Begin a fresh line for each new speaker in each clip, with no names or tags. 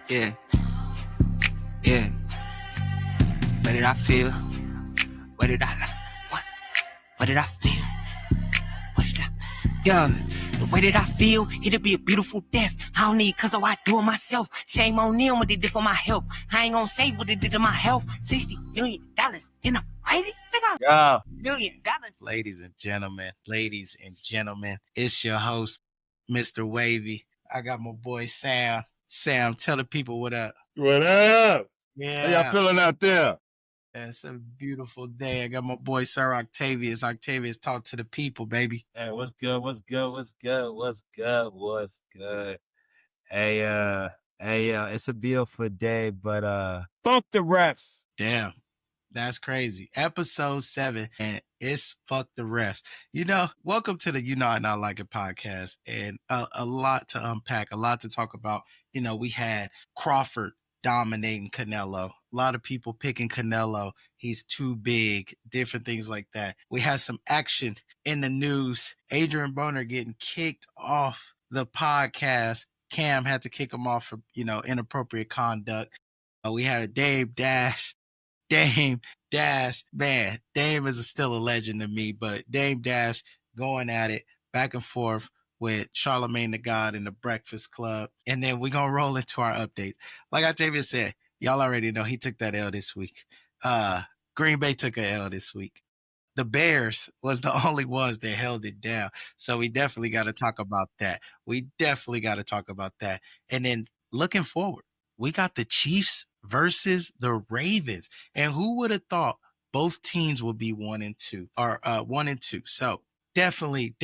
Yeah, yeah. What did I feel? What did I, what? What did I feel? What did I, yeah. The way that I feel, it'll be a beautiful death. I don't need cause I do it myself. Shame on them what they did for my health. I ain't gonna say what they did to my health. $60 million in a crazy nigga.
Yeah.
$1 million.
Ladies and gentlemen, it's your host, Mr. Wavy. I got my boy Sam. Sam, tell the people what up.
What up?
Yeah.
How y'all feeling out there?
It's a beautiful day. I got my boy Sir Octavius. Octavius, talk to the people, baby.
Hey, what's good? What's good? What's good? What's good? What's good? Hey, it's a beautiful day, but
Fuck the refs.
Damn. That's crazy. Episode 7, and it's Fuck the Refs. You know, welcome to the You Know I Not Like It podcast, and a lot to unpack, a lot to talk about. You know, we had Crawford dominating Canelo. A lot of people picking Canelo. He's too big, different things like that. We had some action in the news. Adrian Broner getting kicked off the podcast. Cam had to kick him off for, inappropriate conduct. We had Dame Dash, man, Dame is still a legend to me, but Dame Dash going at it back and forth with Charlemagne the God in the Breakfast Club. And then we're going to roll into our updates. Like Octavia said, y'all already know he took that L this week. Green Bay took a L this week. The Bears was the only ones that held it down. So we definitely got to talk about that. And then looking forward, we got the Chiefs versus the Ravens. And who would have thought both teams would be 1-2 or 1-2? So definitely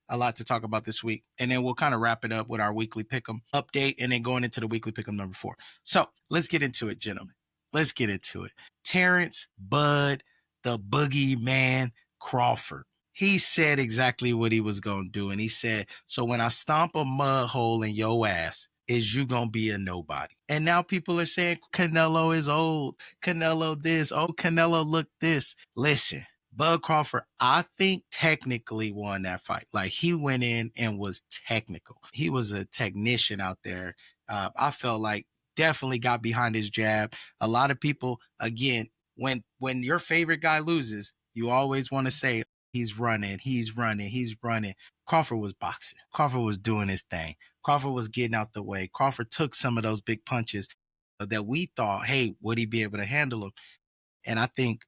a lot to talk about this week. And then we'll kind of wrap it up with our weekly pick'em update and then going into the weekly pick'em number 4. So let's get into it, gentlemen. Let's get into it. Terrence Bud, the boogeyman Crawford. He said exactly what he was going to do. And he said, so when I stomp a mud hole in your ass, is you going to be a nobody? And now people are saying Canelo is old. Canelo this. Oh, Canelo look this. Listen, Bud Crawford, I think technically won that fight. Like he went in and was technical. He was a technician out there. I felt like definitely got behind his jab. A lot of people, again, when your favorite guy loses, you always want to say, he's running. Crawford was boxing. Crawford was doing his thing. Crawford was getting out the way. Crawford took some of those big punches that we thought, hey, would he be able to handle them? And I think,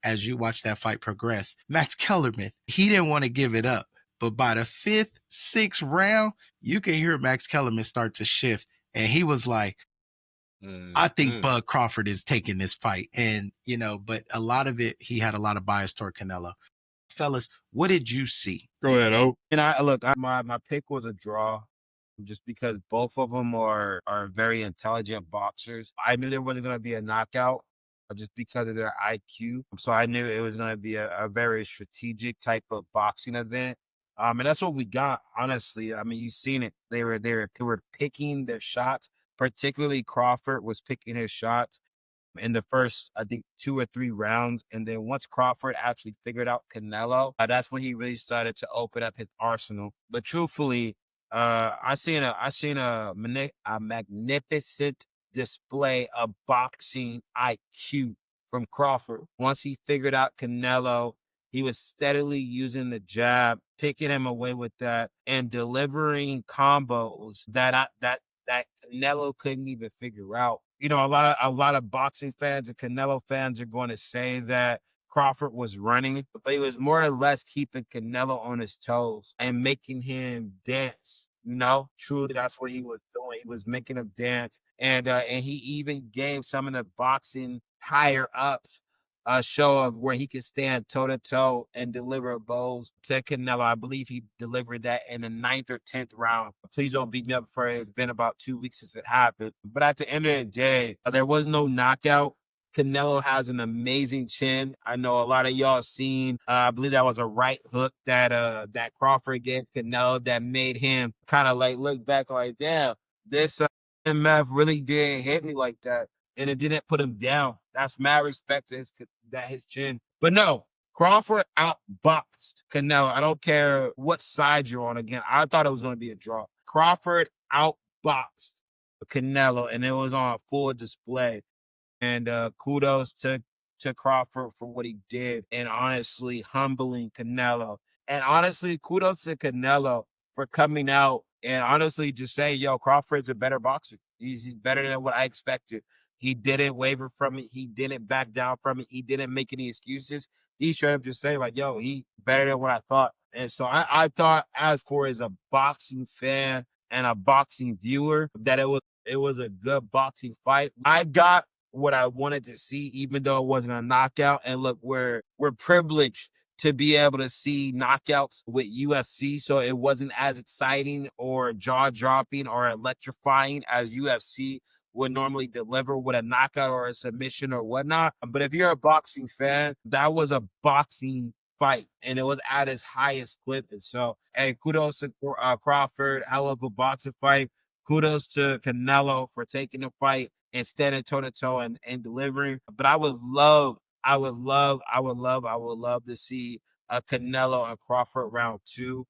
as you watch that fight progress, Max Kellerman, he didn't want to give it up. But by the 5th, 6th round, you can hear Max Kellerman start to shift. And he was like, I think Bud Crawford is taking this fight. And, but a lot of it, he had a lot of bias toward Canelo. Fellas, what did you see?
Go ahead, O.
And my pick was a draw, just because both of them are very intelligent boxers. I knew there wasn't going to be a knockout just because of their IQ. So I knew it was going to be a very strategic type of boxing event. And that's what we got, honestly. I mean, you've seen it. They were picking their shots. Particularly Crawford was picking his shots in the first, I think, 2 or 3 rounds. And then once Crawford actually figured out Canelo, that's when he really started to open up his arsenal. But truthfully, I seen a magnificent display of boxing IQ from Crawford. Once he figured out Canelo, he was steadily using the jab, picking him away with that, and delivering combos that Canelo couldn't even figure out. A lot of boxing fans and Canelo fans are going to say that Crawford was running, but he was more or less keeping Canelo on his toes and making him dance. Truly, that's what he was doing. He was making him dance, and he even gave some of the boxing higher ups a show of where he could stand toe to toe and deliver blows to Canelo. I believe he delivered that in the 9th or 10th round. Please don't beat me up for it. It's been about 2 weeks since it happened. But at the end of the day, there was no knockout. Canelo has an amazing chin. I know a lot of y'all seen, I believe that was a right hook that Crawford gave Canelo that made him kind of like look back like, damn, this MF really didn't hit me like that. And it didn't put him down. That's mad respect to his chin. But no, Crawford outboxed Canelo. I don't care what side you're on. Again, I thought it was going to be a draw. Crawford outboxed Canelo, and it was on full display. And kudos to Crawford for what he did, and honestly humbling Canelo. And honestly, kudos to Canelo for coming out and honestly just saying, "Yo, Crawford's a better boxer. He's better than what I expected." He didn't waver from it. He didn't back down from it. He didn't make any excuses. He straight up just say like, "Yo, he better than what I thought." And so I thought, as for as a boxing fan and a boxing viewer, that it was a good boxing fight. I got what I wanted to see, even though it wasn't a knockout. And look, we're privileged to be able to see knockouts with UFC, so it wasn't as exciting or jaw-dropping or electrifying as UFC would normally deliver with a knockout or a submission or whatnot. But if you're a boxing fan, that was a boxing fight, and it was at its highest clip. And so, hey, kudos to Crawford, hell of a boxing fight. Kudos to Canelo for taking the fight and standing toe to toe and delivering. But I would love to see a Canelo and Crawford round 2.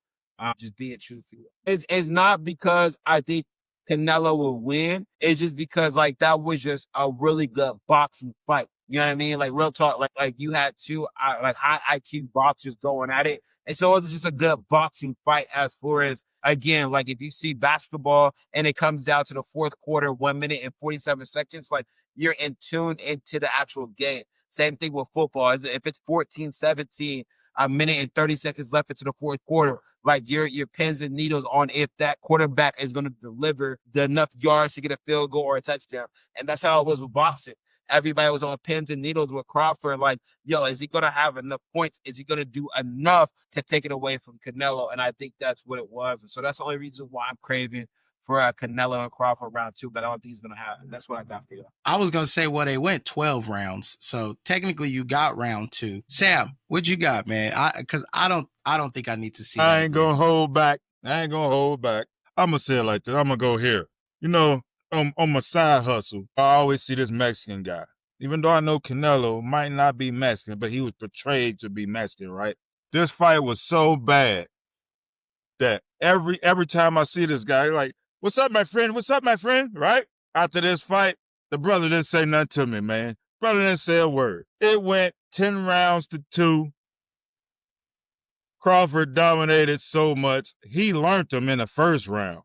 Just being truthful. It's not because I think Canelo will win. It's just because like that was just a really good boxing fight. You know what I mean? Like real talk, like you had two like high IQ boxers going at it. And so it was just a good boxing fight as far as, again, like if you see basketball and it comes down to the fourth quarter, 1 minute and 47 seconds, like you're in tune into the actual game. Same thing with football. If it's 14-17, a minute and 30 seconds left into the fourth quarter, like your pins and needles on if that quarterback is going to deliver the enough yards to get a field goal or a touchdown. And that's how it was with boxing. Everybody was on pins and needles with Crawford. Like, yo, is he going to have enough points? Is he going to do enough to take it away from Canelo? And I think that's what it was. And so that's the only reason why I'm craving for a Canelo and Crawford round 2, but I don't think he's going to happen. That's what I got for you.
I was going to say, well, they went 12 rounds. So technically you got round 2. Sam, what you got, man? Because I don't think I need to see that.
I ain't going to hold back. I'm going to say it like this. I'm going to go here. You know, on my side hustle, I always see this Mexican guy. Even though I know Canelo might not be Mexican, but he was portrayed to be Mexican, right? This fight was so bad that every time I see this guy, like, what's up, my friend? What's up, my friend? Right? After this fight, the brother didn't say nothing to me, man. Brother didn't say a word. It went 10 rounds to 2. Crawford dominated so much, he learned them in the first round.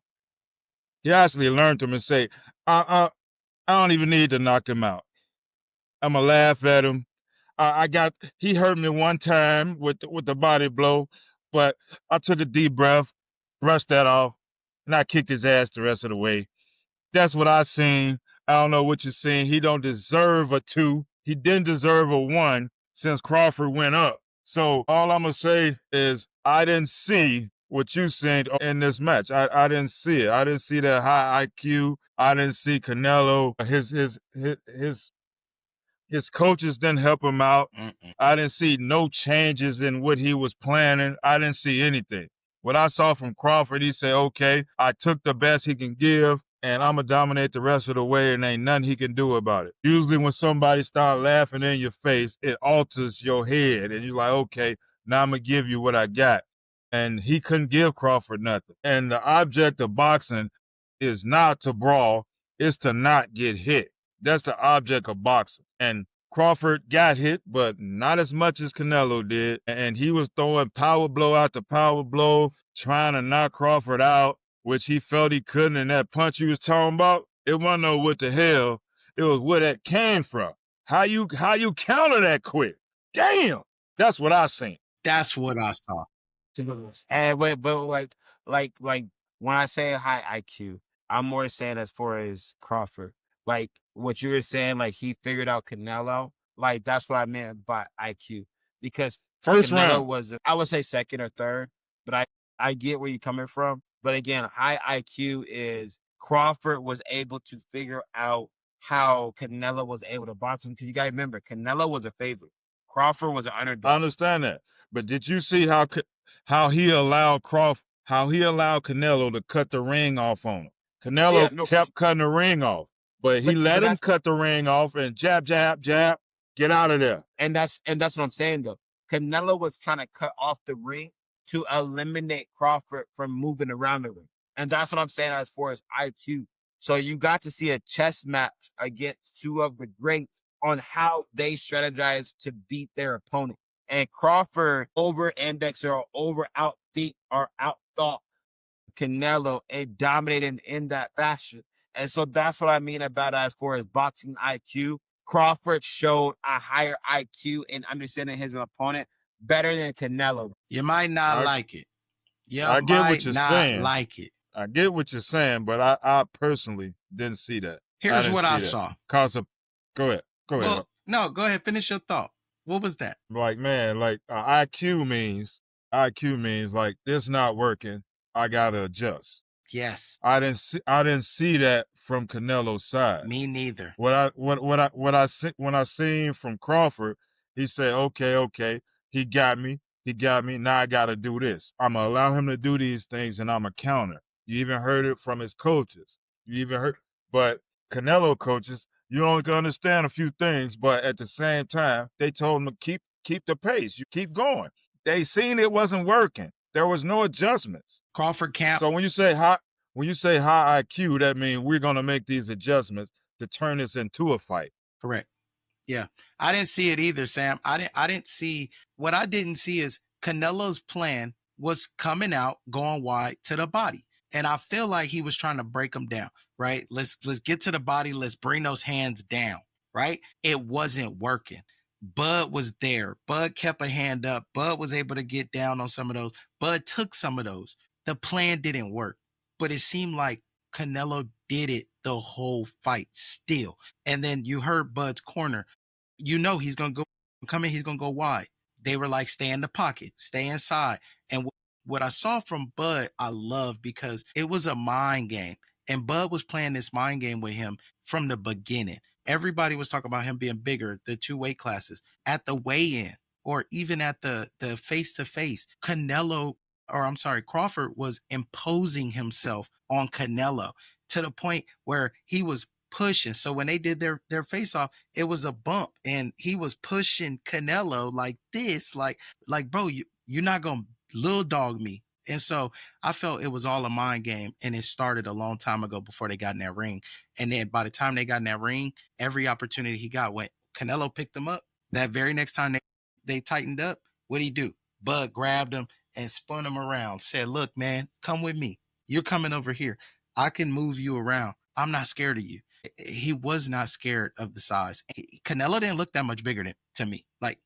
He actually learned them and say, I don't even need to knock him out. I'm going to laugh at him. He hurt me one time with the body blow, but I took a deep breath, brushed that off, and I kicked his ass the rest of the way. That's what I seen. I don't know what you're seeing. He don't deserve a 2. He didn't deserve a 1 since Crawford went up. So all I'm going to say is I didn't see what you seen in this match. I didn't see it. I didn't see that high IQ. I didn't see Canelo. His coaches didn't help him out. I didn't see no changes in what he was planning. I didn't see anything. What I saw from Crawford, he said, okay, I took the best he can give, and I'm going to dominate the rest of the way, and ain't nothing he can do about it. Usually when somebody starts laughing in your face, it alters your head, and you're like, okay, now I'm going to give you what I got. And he couldn't give Crawford nothing. And the object of boxing is not to brawl, it's to not get hit. That's the object of boxing. And Crawford got hit, but not as much as Canelo did. And he was throwing power blow after power blow, trying to knock Crawford out, which he felt he couldn't. And that punch he was talking about, it wasn't know what the hell. It was where that came from. How you counter that quick? Damn. That's what I seen.
That's what I saw.
And but like when I say high IQ, I'm more saying as far as Crawford. Like what you were saying, like he figured out Canelo. Like that's what I meant by IQ. Because
First
Canelo
round.
was, I would say second or third, but I get where you're coming from. But again, high IQ is Crawford was able to figure out how Canelo was able to box him. Because you got to remember, Canelo was a favorite. Crawford was an underdog.
I understand that. But did you see how he allowed Canelo to cut the ring off on him? Canelo kept cutting the ring off, but he let him cut the ring off and jab, jab, jab, get out of there.
And that's what I'm saying though. Canelo was trying to cut off the ring to eliminate Crawford from moving around the ring. And that's what I'm saying as far as IQ. So you got to see a chess match against two of the greats on how they strategize to beat their opponent. And Crawford over-indexed or over-outbeat or outthought Canelo and dominated in that fashion. And so that's what I mean about as far as boxing IQ. Crawford showed a higher IQ in understanding his opponent better than Canelo.
You might not like it. You
I get what
might
you're
not
saying.
like it.
I get what you're saying, but I personally didn't see that.
Here's what I saw.
Cause of, go ahead.
Well, no, go ahead. Finish your thought. What was that?
Like, man, like IQ means like this not working. I gotta adjust.
Yes.
I didn't see that from Canelo's side.
Me neither.
When I seen from Crawford, he said, okay, he got me. Now I gotta do this. I'm gonna allow him to do these things, and I'm a counter. You even heard it from his coaches. But Canelo coaches, you only can understand a few things, but at the same time, they told him to keep the pace. You keep going. They seen it wasn't working. There was no adjustments.
Crawford camp.
So when you say high IQ, that means we're gonna make these adjustments to turn this into a fight.
Correct. Yeah. I didn't see it either, Sam. I didn't see what I didn't see is Canelo's plan was coming out, going wide to the body. And I feel like he was trying to break them down, right? Let's get to the body. Let's bring those hands down, right? It wasn't working. Bud was there. Bud kept a hand up. Bud was able to get down on some of those. Bud took some of those. The plan didn't work, but it seemed like Canelo did it the whole fight still. And then you heard Bud's corner. You know he's going to come in, he's going to go wide. They were like, stay in the pocket, stay inside. And what I saw from Bud, I love because it was a mind game. And Bud was playing this mind game with him from the beginning. Everybody was talking about him being bigger, the 2 weight classes. At the weigh-in or even at the face-to-face, Crawford was imposing himself on Canelo to the point where he was pushing. So when they did their face off, it was a bump and he was pushing Canelo like this, like bro, you're not gonna little dog me. And so I felt it was all a mind game, and it started a long time ago before they got in that ring. And then by the time they got in that ring, every opportunity he got, when Canelo picked him up, that very next time they tightened up, what'd he do? Bud grabbed him and spun him around, said, look, man, come with me. You're coming over here. I can move you around. I'm not scared of you. He was not scared of the size. Canelo didn't look that much bigger to me. Like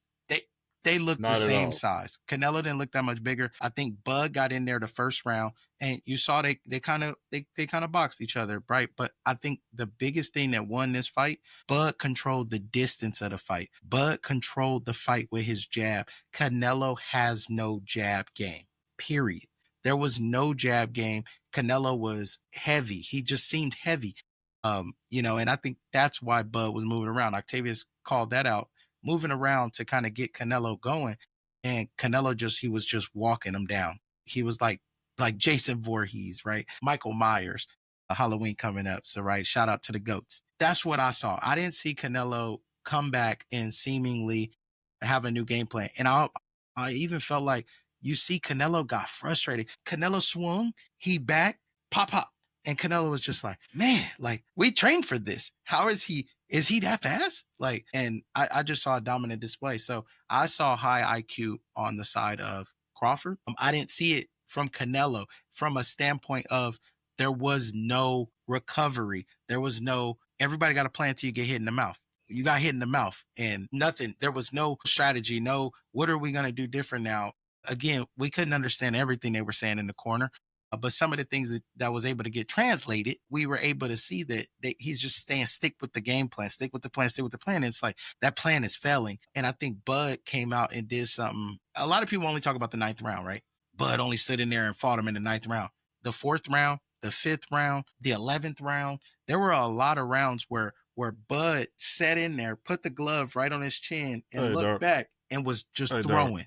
they looked the same size. Canelo didn't look that much bigger. I think Bud got in there the first round, and you saw they kind of boxed each other, right? But I think the biggest thing that won this fight, Bud controlled the distance of the fight. Bud controlled the fight with his jab. Canelo has no jab game, period. There was no jab game. Canelo was heavy. He just seemed heavy. And I think that's why Bud was moving around. Octavius called that out, moving around to kind of get Canelo going. And Canelo he was just walking him down. He was like Jason Voorhees, right? Michael Myers, Halloween coming up. So, right, shout out to the GOATs. That's what I saw. I didn't see Canelo come back and seemingly have a new game plan. And I even felt like you see Canelo got frustrated. Canelo swung, he back, pop. And Canelo was just like, man, like, we trained for this. How is he that fast? Like, and I just saw a dominant display. So I saw high IQ on the side of Crawford. I didn't see it from Canelo from a standpoint of there was no recovery. Everybody got a plan until you get hit in the mouth. You got hit in the mouth and nothing. There was no strategy. No, what are we going to do different now? Again, we couldn't understand everything they were saying in the corner. But some of the things that was able to get translated, we were able to see that he's just stick with the game plan, stick with the plan. And it's like that plan is failing. And I think Bud came out and did something. A lot of people only talk about the 9th round, right? Bud only stood in there and fought him in the 9th round. The 4th round, the 5th round, the 11th round, there were a lot of rounds where Bud sat in there, put the glove right on his chin and looked back and was just throwing.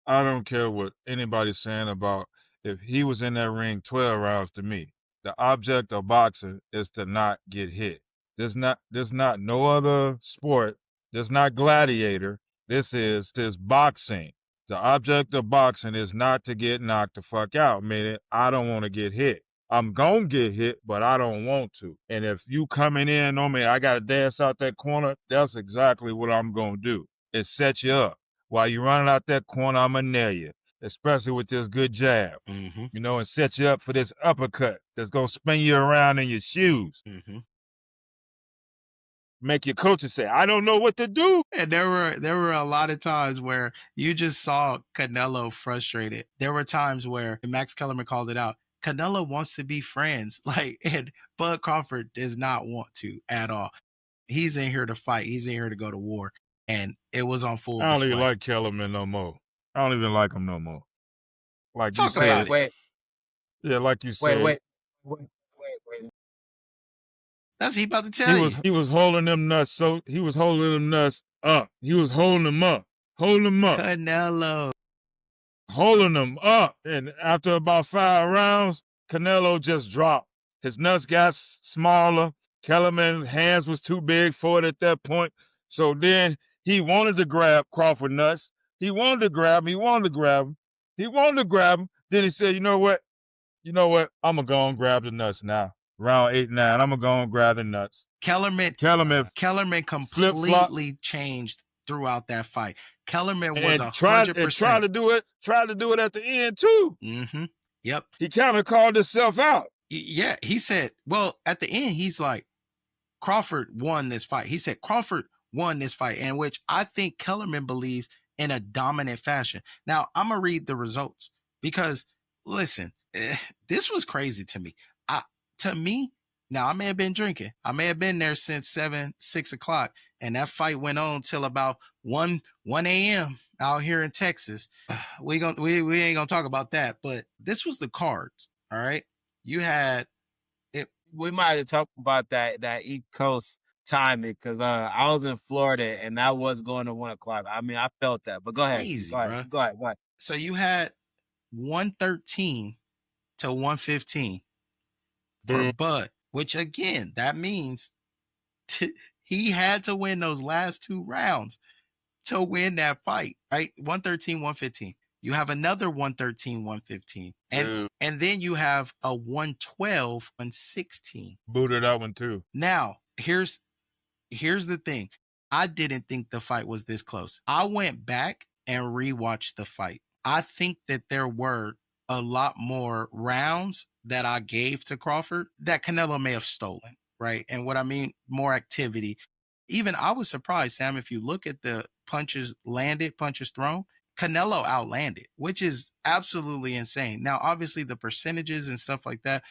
I don't care what anybody's saying about if he was in that ring 12 rounds. To me, the object of boxing is to not get hit. There's not no other sport. There's not gladiator. This is boxing. The object of boxing is not to get knocked the fuck out, meaning I don't want to get hit. I'm going to get hit, but I don't want to. And if you coming in on me, I got to dance out that corner, that's exactly what I'm going to do. It set you up. While you're running out that corner, I'm going to nail you, especially with this good jab, you know, and set you up for this uppercut that's going to spin you around in your shoes. Make your coaches say, I don't know what to do.
And there were a lot of times where you just saw Canelo frustrated. There were times where Max Kellerman called it out. Canelo wants to be friends, and Bud Crawford does not want to at all. He's in here to fight. He's in here to go to war, and it was on full
I don't
display.
even like Kellerman no more. I don't even like him no more. Like
Talk
you said,
about it.
Yeah, like you said.
Wait.
That's he about to tell you.
He was holding them nuts. So he was holding them nuts up. He was holding them up. Holding them up.
Canelo.
Holding them up. And after about 5 rounds, Canelo just dropped. His nuts got smaller. Kellerman's hands was too big for it at that point. So then he wanted to grab Crawford nuts. He wanted to grab him. He wanted to grab him. He wanted to grab him. Then he said, you know what? I'm going to go and grab the nuts now. Round 8, 9, I'm going to go and grab the nuts.
Kellerman completely changed throughout that fight. Kellerman was 100%.
Tried to do it at the end too.
Yep.
He kind of called himself out.
Yeah, he said, well, at the end, he's like, Crawford won this fight. He said Crawford won this fight, in which I think Kellerman believes in a dominant fashion. Now, I'm going to read the results because, listen, this was crazy to me. Now I may have been drinking. I may have been there since 6 o'clock, and that fight went on till about 1 a.m. out here in Texas. We ain't gonna talk about that, but this was the cards. All right, you had it.
We might have talked about that East Coast timing because I was in Florida and that was going to 1 o'clock. I mean, I felt that, but go ahead.
Crazy,
go ahead.
So you had 113 to 115 for Bud, which again, that means he had to win those last 2 rounds to win that fight, right? 113, 115. You have another 113, 115. And then you have a 112, 116.
Booted that one too.
Now, here's the thing. I didn't think the fight was this close. I went back and rewatched the fight. I think that there were a lot more rounds that I gave to Crawford that Canelo may have stolen, right? And what I mean, more activity. Even I was surprised, Sam, if you look at the punches landed, punches thrown, Canelo outlanded, which is absolutely insane. Now, obviously, the percentages and stuff like that,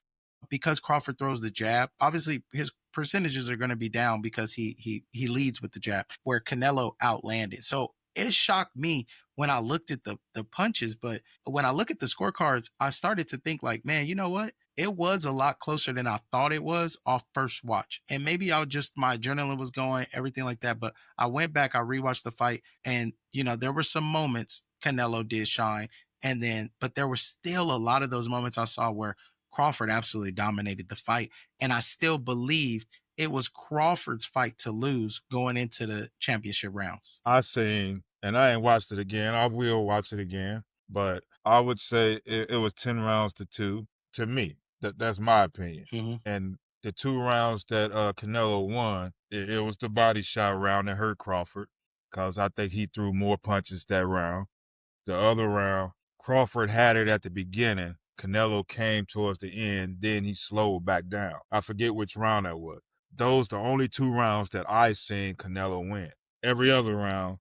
because Crawford throws the jab, obviously his percentages are going to be down because he leads with the jab, where Canelo outlanded. So it shocked me when I looked at the punches, but when I look at the scorecards, I started to think like, man, you know what? It was a lot closer than I thought it was off first watch. And maybe my adrenaline was going, everything like that. But I went back, I rewatched the fight, and there were some moments Canelo did shine. But there were still a lot of those moments I saw where Crawford absolutely dominated the fight. And I still believed it was Crawford's fight to lose going into the championship rounds.
I seen, and I ain't watched it again. I will watch it again, but I would say it was 10 rounds to 2 to me. That's my opinion. And the 2 rounds that Canelo won, it was the body shot round that hurt Crawford because I think he threw more punches that round. The other round, Crawford had it at the beginning. Canelo came towards the end, then he slowed back down. I forget which round that was. Those the only 2 rounds that I seen Canelo win. Every other round,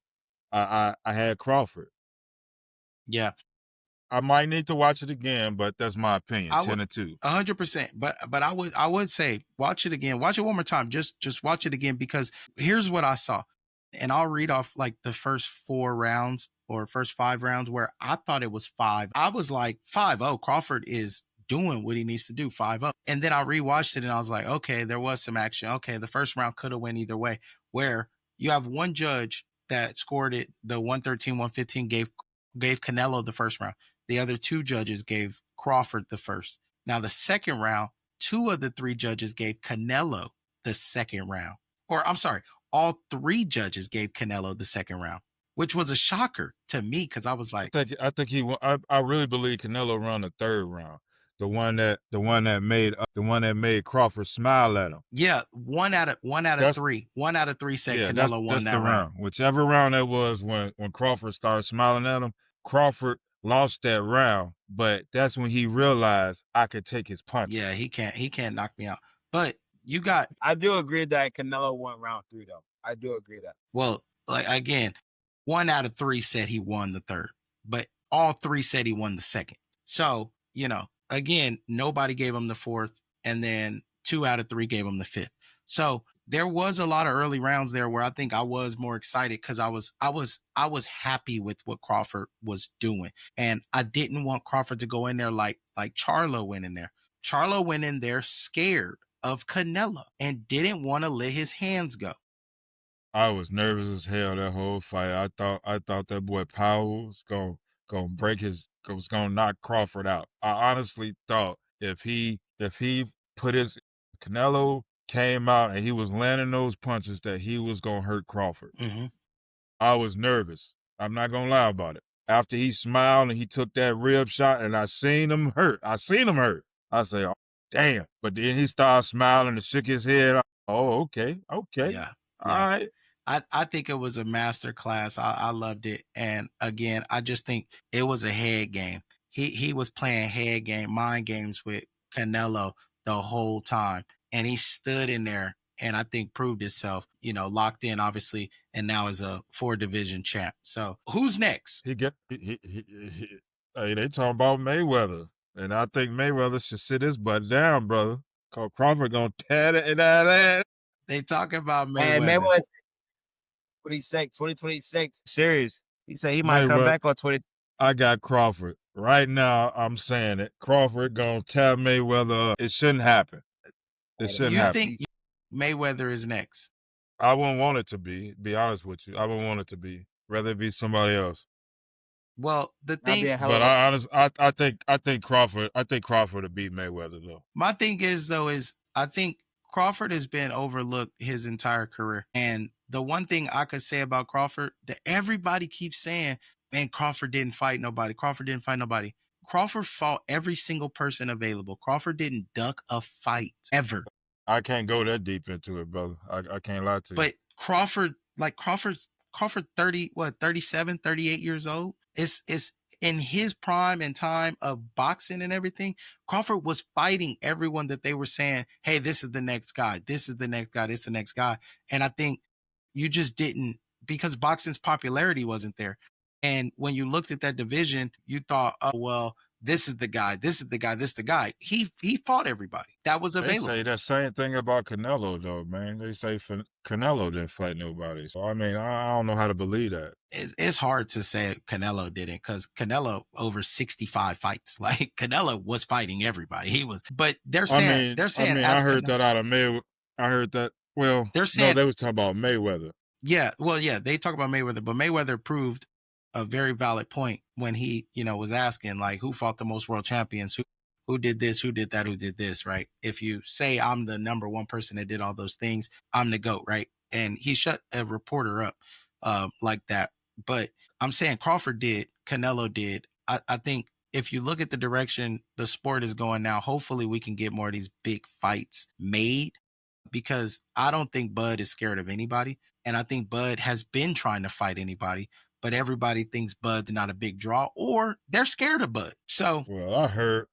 I had Crawford.
Yeah.
I might need to watch it again, but that's my opinion. 10-2.
100%. But I would say watch it again. Watch it one more time. Just watch it again, because here's what I saw. And I'll read off like the first 4 rounds or first 5 rounds where I thought it was 5. I was like 5-0. Crawford is doing what he needs to do, 5-0. And then I rewatched it and I was like, okay, there was some action. Okay, the first round could have went either way, where you have one judge that scored it, the 113, 115 gave Canelo the first round. The other 2 judges gave Crawford the first. Now, the second round, 2 of the 3 judges gave Canelo the second round. Or I'm sorry, all 3 judges gave Canelo the second round, which was a shocker to me because I was like,
I think I really believe Canelo run the 3rd round. The one that made Crawford smile at him.
Yeah, one out of
That's
three. 1 out of 3 said
yeah,
Canelo won
that's
that
the
round.
round. Whichever round that was when Crawford started smiling at him, Crawford lost that round, but that's when he realized I could take his punches.
Yeah, he can't knock me out. But you got
I do agree that Canelo won round 3, though. I do agree that.
well, like again, 1 out of 3 said he won the third, but all 3 said he won the second. So, again, nobody gave him the fourth, and then 2 out of 3 gave him the fifth. So there was a lot of early rounds there where I think I was more excited because I was happy with what Crawford was doing. And I didn't want Crawford to go in there like Charlo went in there. Charlo went in there scared of Canelo and didn't want to let his hands go.
I was nervous as hell that whole fight. I thought that boy Powell was gonna knock Crawford out. I honestly thought if he put his Canelo came out and he was landing those punches that he was gonna hurt Crawford.
Mm-hmm.
I was nervous. I'm not gonna lie about it. After he smiled and he took that rib shot and I seen him hurt. I say, oh, damn. But then he started smiling and shook his head. Oh, okay.
Yeah.
All right.
I think it was a master class. I loved it. And again, I just think it was a head game. He was playing head game, mind games with Canelo the whole time. And he stood in there and I think proved himself, locked in, obviously, and now is a 4-division champ. So who's next?
Hey, they talking about Mayweather. And I think Mayweather should sit his butt down, brother. Cause Crawford gonna tear that.
They talking about Mayweather.
And Mayweather, what he said, 2026 series. He said he might come back on 20.
I got Crawford. Right now, I'm saying it. Crawford gonna tear Mayweather up. It shouldn't happen. It shouldn't happen.
You think Mayweather is next?
I wouldn't want it to be honest with you. I wouldn't want it to be. Rather it be somebody else.
Well, the thing,
but I think Crawford to beat Mayweather though.
My thing is I think Crawford has been overlooked his entire career. And the one thing I could say about Crawford that everybody keeps saying, man, Crawford didn't fight nobody. Crawford didn't fight nobody. Crawford fought every single person available. Crawford didn't duck a fight ever.
I can't go that deep into it, brother. I can't lie to you.
But Crawford 37, 38 years old. It's in his prime and time of boxing and everything. Crawford was fighting everyone that they were saying, hey, this is the next guy. This is the next guy. This is the next guy. And I think you just didn't, because boxing's popularity wasn't there. And when you looked at that division, you thought, oh, well, this is the guy. This is the guy. This is the guy. He fought everybody that was available.
They say that same thing about Canelo, though, man. They say Canelo didn't fight nobody. So, I mean, I don't know how to believe that.
It's hard to say Canelo didn't, because Canelo over 65 fights. Like, Canelo was fighting everybody. He was, but they're saying,
I heard that out of Mayweather. I heard that. Well, they're saying, no, they was talking about Mayweather.
Yeah, well, yeah, they talk about Mayweather, but Mayweather proved a very valid point when he, was asking, like, who fought the most world champions, who did this, who did that, who did this, right? If you say I'm the number one person that did all those things, I'm the GOAT, right? And he shut a reporter up like that. But I'm saying Crawford did, Canelo did. I think if you look at the direction the sport is going now, hopefully we can get more of these big fights made, because I don't think Bud is scared of anybody. And I think Bud has been trying to fight anybody, but everybody thinks Bud's not a big draw, or they're scared of Bud. So,
well,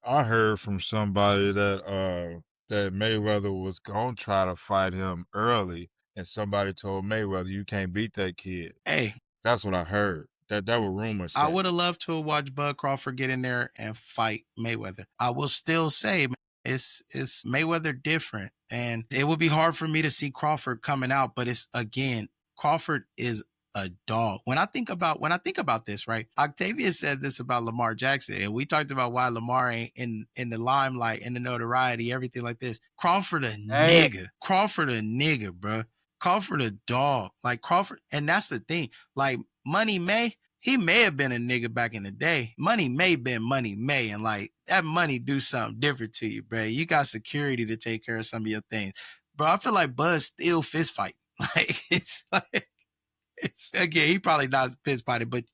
I heard from somebody that Mayweather was gonna try to fight him early, and somebody told Mayweather, "You can't beat that kid."
Hey,
that's what I heard. That were rumors.
I would have loved to watch Bud Crawford get in there and fight Mayweather. I will still say it's Mayweather different, and it would be hard for me to see Crawford coming out. But it's, again, Crawford is a dog. When I think about this, right? Octavia said this about Lamar Jackson, and we talked about why Lamar ain't in the limelight, in the notoriety, everything like this. Crawford a nigga. Crawford a nigga, bro. Crawford a dog. Like, Crawford, and that's the thing. Like, Money May, he may have been a nigga back in the day. Money May been Money May, and like, that money do something different to you, bro. You got security to take care of some of your things. Bro, I feel like Bud's still fist fight. Like, it's like, it's, again, he probably not fist fighting, but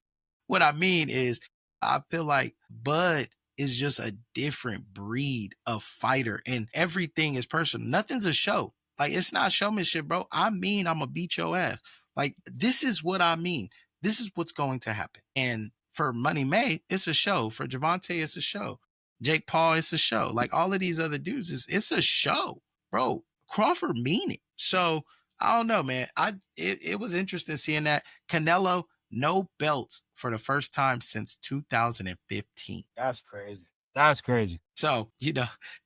what I mean is, I feel like Bud is just a different breed of fighter, and everything is personal. Nothing's a show. Like, it's not showmanship, bro. I mean, I'm gonna beat your ass. Like, this is what I mean. This is what's going to happen. And for Money May, it's a show. For Javante, it's a show. Jake Paul, it's a show. Like, all of these other dudes, it's a show, bro. Crawford mean it. So I don't know, man. It was interesting seeing that. Canelo, no belts for the first time since 2015.
That's crazy. That's crazy.
So,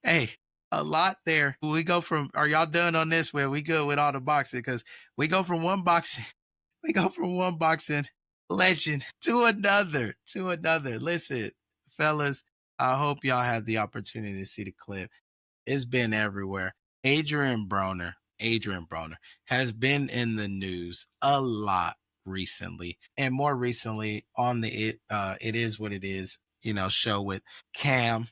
hey, a lot there. We go from, are y'all done on this? Where we good with all the boxing? Because we go from one boxing legend to another. Listen, fellas, I hope y'all had the opportunity to see the clip. It's been everywhere. Adrian Broner has been in the news a lot recently, and more recently on the It Is What It Is, show with Cam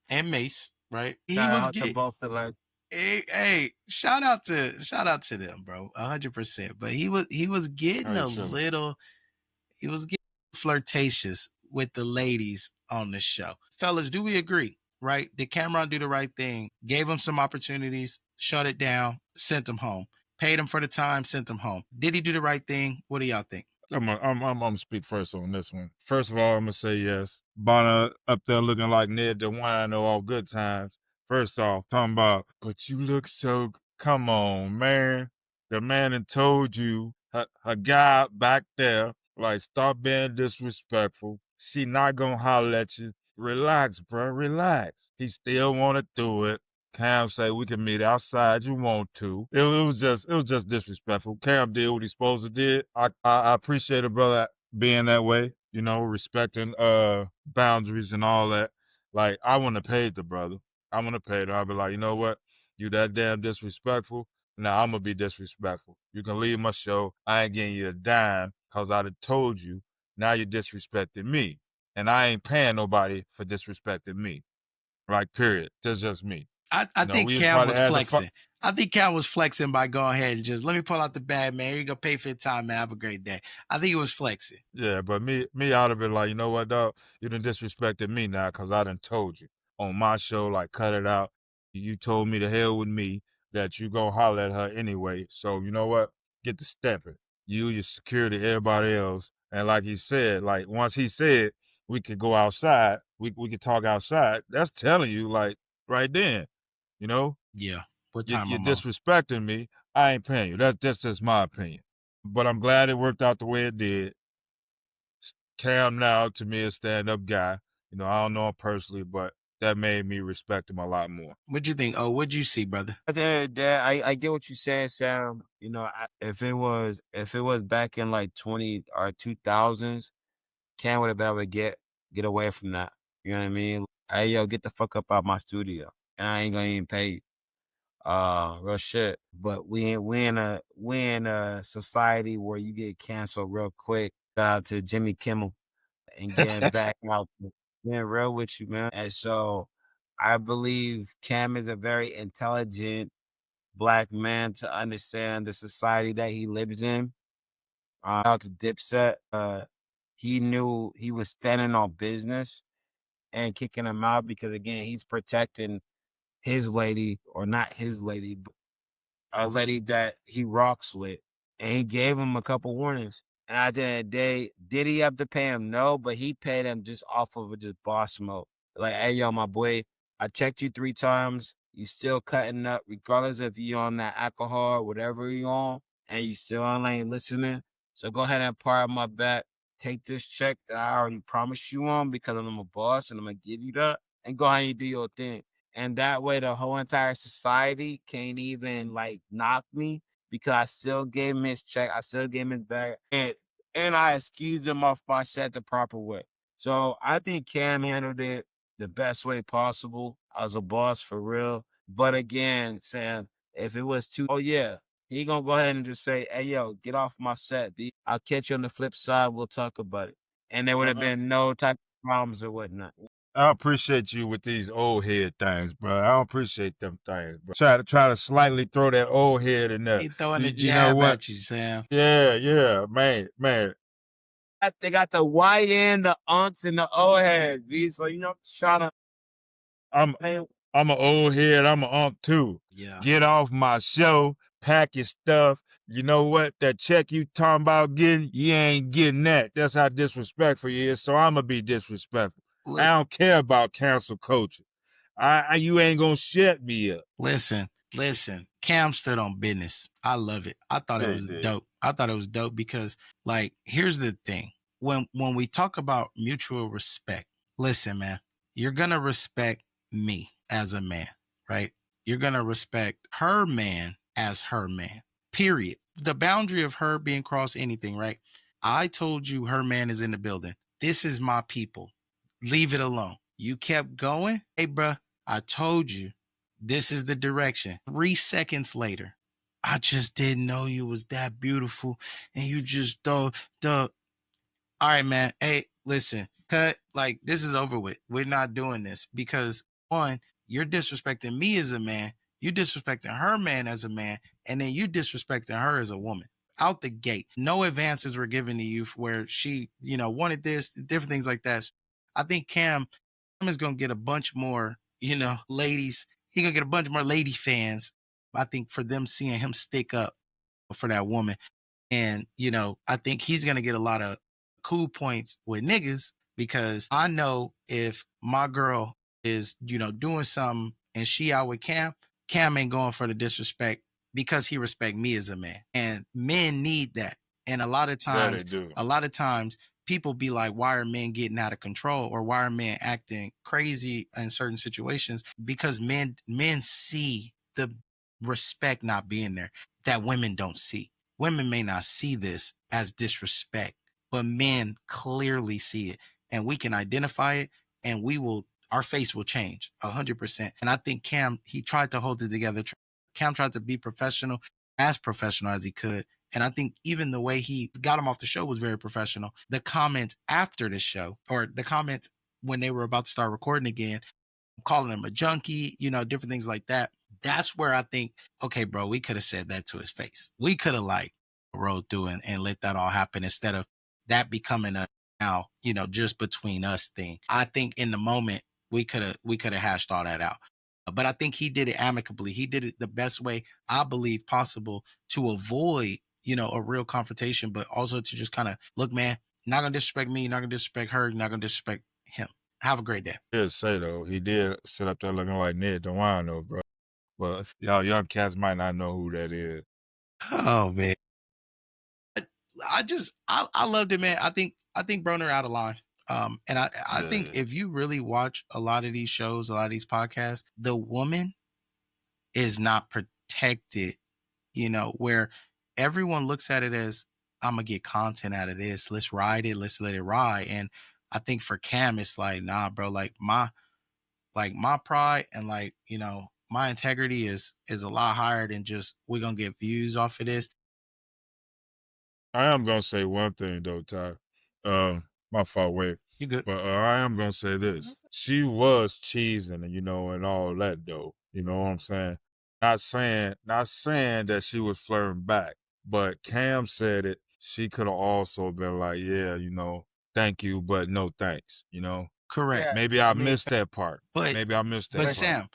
and Mace, right?
Shout out to both the legs.
Hey, shout out to them, bro. 100%. But he was getting he was getting flirtatious with the ladies on the show. Fellas, do we agree? Right? Did Cameron do the right thing? Gave him some opportunities, shut it down, sent him home. Paid him for the time, sent him home. Did he do the right thing? What do y'all think?
I'm gonna speak first on this one. First of all, I'm gonna say yes. Bonner up there looking like Ned the Wino all good times. First off, talking about, but you look so. Come on, man. The man had told you, a guy back there, like, stop being disrespectful. She not gonna holler at you. Relax, bro. Relax. He still wanna do it. Cam say we can meet outside. You want to? It was just disrespectful. Cam did what he's supposed to did. I appreciate a brother being that way. Respecting boundaries and all that. Like, I wouldn't have paid the brother. I wouldn't have paid him. I'd be like, you know what? You that damn disrespectful. Now I'm gonna be disrespectful. You can leave my show. I ain't getting you a dime because I'd have told you. Now you're disrespecting me, and I ain't paying nobody for disrespecting me. Like, period. That's just me.
I think Cam was flexing. I think Cam was flexing by going ahead and just, let me pull out the bag, man. You're going to pay for your time, man. Have a great day. I think he was flexing.
Yeah, but me out of it, like, you know what, dog? You done disrespected me now because I done told you on my show, like, cut it out. You told me to hell with me, that you gonna holler at her anyway. So, you know what? Get to stepping. You, your security, everybody else. And like he said, like, once he said we could go outside, we could talk outside, that's telling you, like, right then, you know?
Yeah. What time
you're disrespecting me. I ain't paying you. That's just my opinion. But I'm glad it worked out the way it did. Cam now, to me, a stand-up guy. I don't know him personally, but that made me respect him a lot more.
What'd you think? Oh, what'd you see, brother?
I get what you're saying, Sam. If it was back in like 20 or 2000s, Cam would have been able to get away from that. You know what I mean? Hey, yo, get the fuck up out my studio, and I ain't gonna even pay you. Real shit. But we in a society where you get canceled real quick. Shout out to Jimmy Kimmel and getting back out, being real with you, man. And so I believe Cam is a very intelligent Black man to understand the society that he lives in. Out to Dipset, he knew he was standing on business and kicking him out because, again, he's protecting his lady, or not his lady, but a lady that he rocks with. And he gave him a couple warnings. And at the end of the day, did he have to pay him? No, but he paid him just off of just boss mode. Like, hey, yo, my boy, I checked you 3 times. You still cutting up, regardless if you on that alcohol, whatever you on, and you still ain't listening. So go ahead and part my bet. Take this check that I already promised you on because I'm a boss and I'm going to give you that. And go ahead and do your thing. And that way the whole entire society can't even like knock me because I still gave him his check. I still gave him his bag. And I excused him off my set the proper way. So I think Cam handled it the best way possible as a boss for real. But again, Sam, if it was too, he gonna go ahead and just say, hey, yo, get off my set, B. I'll catch you on the flip side. We'll talk about it. And there would have been no type of problems or whatnot.
I appreciate you with these old head things, bro. I don't appreciate them things, bro. Try to slightly throw that old head in there.
He throwing a jab at you, Sam.
Yeah, man.
They got the YN, the unks, and the O head, B. So, trying to.
I'm an old head. I'm an unk too.
Yeah.
Get off my show. Pack your stuff. You know what? That check you talking about getting, you ain't getting that. That's how disrespectful you is. So I'ma be disrespectful. I don't care about cancel culture. You ain't gonna shut me up.
Listen. Cam stood on business. I love it. I thought it was dope. I thought it was dope because, like, here's the thing. When we talk about mutual respect, listen, man, you're gonna respect me as a man, right? You're gonna respect her man as her man. Period. The boundary of her being crossed, anything, right? I told you her man is in the building. This is my people. Leave it alone. You kept going. Hey, bruh, I told you this is the direction. 3 seconds later, I just didn't know you was that beautiful. And you just all right, man. Hey, listen, cut. Like, this is over with. We're not doing this because, one, you're disrespecting me as a man. You disrespecting her man as a man. And then you disrespecting her as a woman. Out the gate. No advances were given to you where she, wanted this, different things like that. I think Cam is going to get a bunch more, ladies. He going to get a bunch more lady fans. I think for them seeing him stick up for that woman. And, I think he's going to get a lot of cool points with niggas because I know if my girl is, doing something and she out with Cam ain't going for the disrespect because he respect me as a man. And men need that. And a lot of times, people be like, why are men getting out of control or why are men acting crazy in certain situations? Because men see the respect not being there that women don't see. Women may not see this as disrespect, but men clearly see it and we can identify it and our face will change 100%. And I think Cam, he tried to hold it together. Cam tried to be professional as he could. And I think even the way he got him off the show was very professional. The comments after the show or the comments when they were about to start recording again, calling him a junkie, different things like that. That's where I think, okay, bro, we could have said that to his face. We could have rolled through and let that all happen instead of that becoming a now, just between us thing. I think in the moment we could have hashed all that out. But I think he did it amicably. He did it the best way I believe possible to avoid, a real confrontation, but also to just kind of look, man, not gonna disrespect me, not gonna disrespect her, not gonna disrespect him. Have a great day.
I did say though, he did sit up there looking like Ned DeWine, bro. But y'all young cats might not know who that is.
Oh man, I loved it, man. I think Broner out of line. And I think if you really watch a lot of these shows, a lot of these podcasts, the woman is not protected. Where everyone looks at it as I'm gonna get content out of this. Let's ride it. Let's let it ride. And I think for Cam, it's like, nah, bro. Like my pride and my integrity is a lot higher than just we're gonna get views off of this.
I am gonna say one thing though, Ty. My fault, wait.
You good?
But I am gonna say this: she was cheesing, and all that though. You know what I'm saying? Not saying that she was flirting back, but Cam said it. She could have also been like, yeah, thank you, but no thanks.
Correct.
Yeah,
Maybe I missed that part.
But
Maybe I missed that part.
Sam,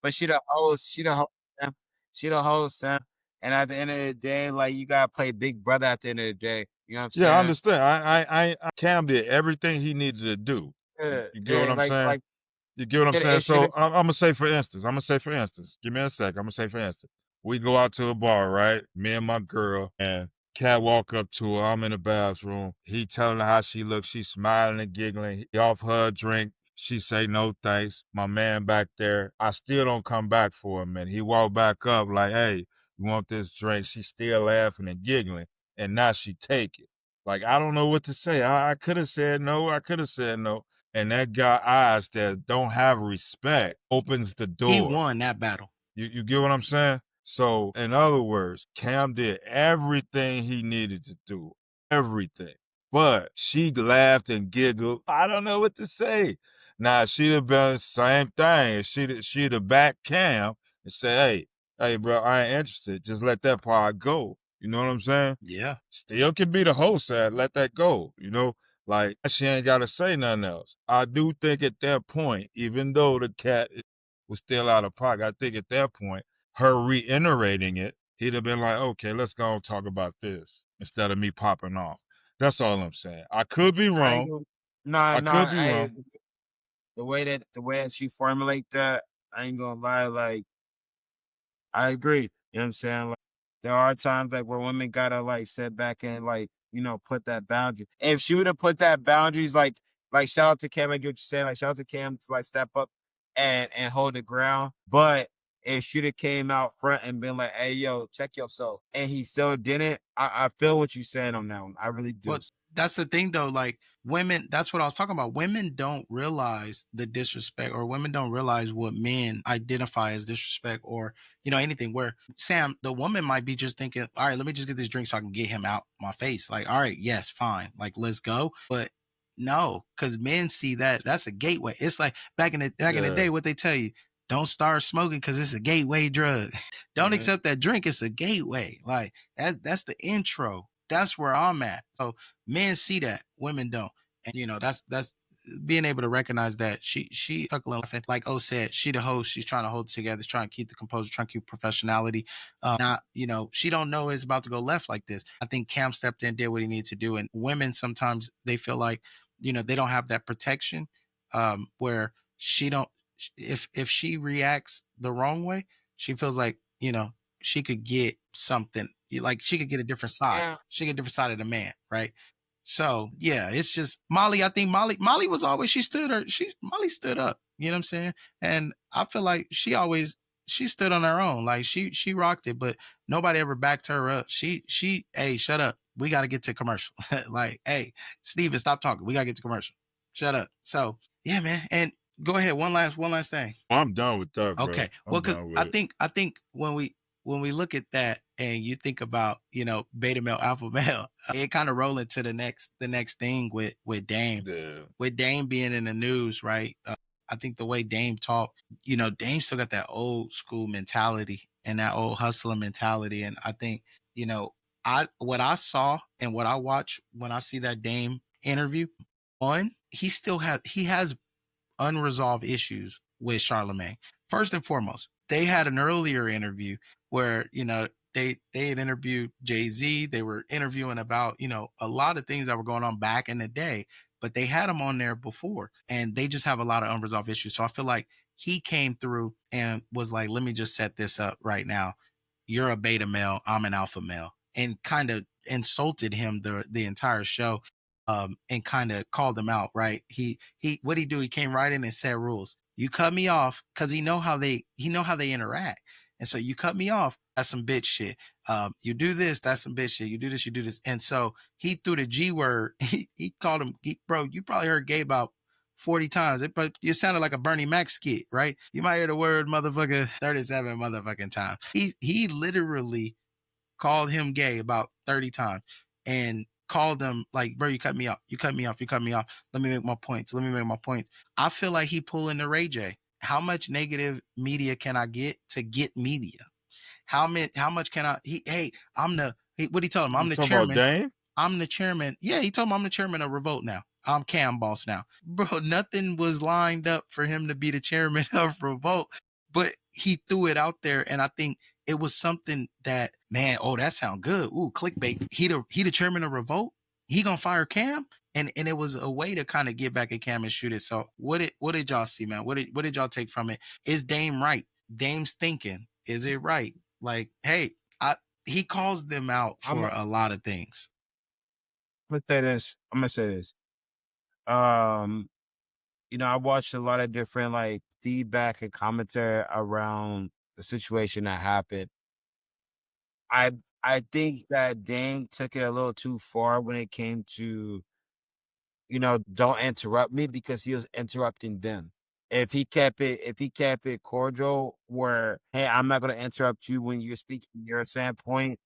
But she the host. She the host. Sam. She the host, Sam. And at the end of the day, like you gotta play big brother. At the end of the day, you know what I'm saying?
Yeah, I understand. I Cam did everything he needed to do.
Yeah,
You get what I'm saying?
like
You get what I'm
it-
saying?
it
So
should've-
I'm gonna say for instance, give me a sec. I'm gonna say for instance, we go out to a bar, right? Me and my girl, and Cat walk up to her. I'm in the bathroom. He telling her how she looks. She's smiling and giggling. He offer her a drink. She say no thanks. My man back there, I still don't come back for a minute. He walk back up like, hey, you want this drink? She still laughing and giggling, and now she take it. Like I don't know what to say. I could have said no. I could have said no. And that guy eyes that don't have respect opens the door.
He won that battle.
You get what I'm saying? So, in other words, Cam did everything he needed to do. Everything. But she laughed and giggled. I don't know what to say. Now, she'd have been the same thing. She'd have backed Cam and said, hey, bro, I ain't interested. Just let that part go. You know what I'm saying?
Yeah.
Still can be the host and let that go. Like she ain't got to say nothing else. I do think at that point, even though the cat was still out of pocket, I think at that point, her reiterating it, he'd have been like, okay, let's go and talk about this instead of me popping off. That's all I'm saying. I could be
I ain't
wrong.
gonna, nah,
I
nah.
could be wrong.
The way that she formulate that, I ain't gonna lie. Like, I agree. You know what I'm saying? Like, there are times like where women gotta like sit back and like, put that boundary. If she would have put that boundaries, like shout out to Cam, I get what you're saying. Like shout out to Cam to like step up and hold the ground. But if she'd have came out front and been like, "Hey, yo, check yourself," and he still didn't, I feel what you're saying on that one. I really do.
Well, that's the thing though. Like women, that's what I was talking about. Women don't realize the disrespect, or women don't realize what men identify as disrespect, or anything. Where Sam, the woman might be just thinking, all right, let me just get this drink so I can get him out my face. Like, all right, yes, fine, like let's go. But no, because men see that's a gateway. It's like back in the
Yeah.
day, what they tell you. Don't start smoking because it's a gateway drug. Don't
Mhm.
accept that drink. It's a gateway. Like that's the intro. That's where I'm at. So men see that, women don't. And that's being able to recognize that she chuckling, laughing. Like O said, she the host, she's trying to hold it together, she's trying to keep the composure, trying to keep professionality. Not, she don't know it's about to go left like this. I think Cam stepped in, did what he needed to do. And women sometimes they feel like, they don't have that protection, where she don't, if she reacts the wrong way, she feels like, she could get something, like she could get a different side.
Yeah.
She get a different side of the man, right? So yeah, it's just Molly. I think Molly was always, Molly stood up. You know what I'm saying? And I feel like she stood on her own. Like she rocked it, but nobody ever backed her up. Hey, shut up. We got to get to commercial. Like, hey, Steven, stop talking. We got to get to commercial. Shut up. So yeah, man. And go ahead. One last thing.
I'm done with that, bro.
Okay.
I'm
Well, because
done with
I
it.
think when we look at that and you think about beta male alpha male, it kind of roll into the next thing with Dame.
Yeah.
With Dame being in the news, right? I think the way Dame talked, Dame still got that old school mentality and that old hustler mentality. And I think what I saw and what I watch when I see that Dame interview, one, he has unresolved issues with Charlemagne. First and foremost, they had an earlier interview where they had interviewed Jay-Z. They were interviewing about a lot of things that were going on back in the day, but they had him on there before, and they just have a lot of unresolved issues. So I feel like he came through and was like, "Let me just set this up right now. You're a beta male, I'm an alpha male," and kind of insulted him the entire show, and kind of called him out. Right? He what he do? He came right in and set rules. You cut me off because he know how they interact, and so you cut me off. That's some bitch shit. You do this, that's some bitch shit. You do this, you do this, and so he threw the G word. He called him, bro. You probably heard gay about 40 times. It sounded like a Bernie Mac skit, right? You might hear the word motherfucker 37 motherfucking times. He literally called him gay about 30 times and called him like, bro, you cut me off. You cut me off. You cut me off. Let me make my points. Let me make my points. I feel like he pulling the Ray J. How much negative media can I get to get media? How much can what he told him? I'm
You
the
talking about
chairman.
Dame?
I'm the chairman. Yeah, he told me I'm the chairman of Revolt now. I'm Cam Boss now. Bro, nothing was lined up for him to be the chairman of Revolt, but he threw it out there. And I think it was something that, man, oh, that sound good. Ooh, clickbait. He the chairman of Revolt. He gonna fire Cam? And it was a way to kind of get back at Cam and shoot it. So what did y'all see, man? What did y'all take from it? Is Dame right? Dame's thinking. Is it right? Like, hey, he calls them out for a lot of things.
I'm gonna say this. I watched a lot of different like feedback and commentary around the situation that happened. I think that Dame took it a little too far when it came to, don't interrupt me, because he was interrupting them. If he kept it cordial where, hey, I'm not gonna interrupt you when you're speaking your standpoint,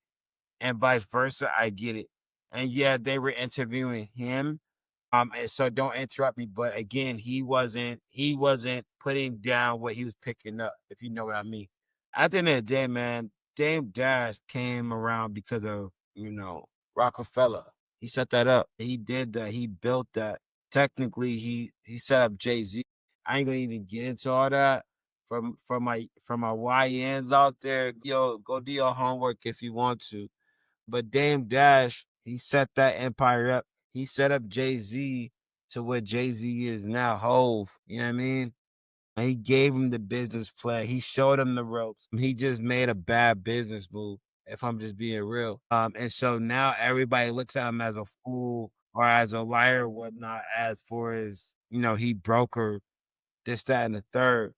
and vice versa, I get it. And yeah, they were interviewing him. And so don't interrupt me. But again, he wasn't putting down what he was picking up, if you know what I mean. At the end of the day, man, Dame Dash came around because of, Rockefeller. He set that up. He did that. He built that. Technically, he set up Jay-Z. I ain't gonna even get into all that. From my YNs out there, yo, go do your homework if you want to. But Dame Dash, he set that empire up. He set up Jay-Z to what Jay-Z is now, Hove. You know what I mean? And he gave him the business play. He showed him the ropes. He just made a bad business move, if I'm just being real. And so now everybody looks at him as a fool or as a liar or whatnot, as for his, he brokered this, that, and the third.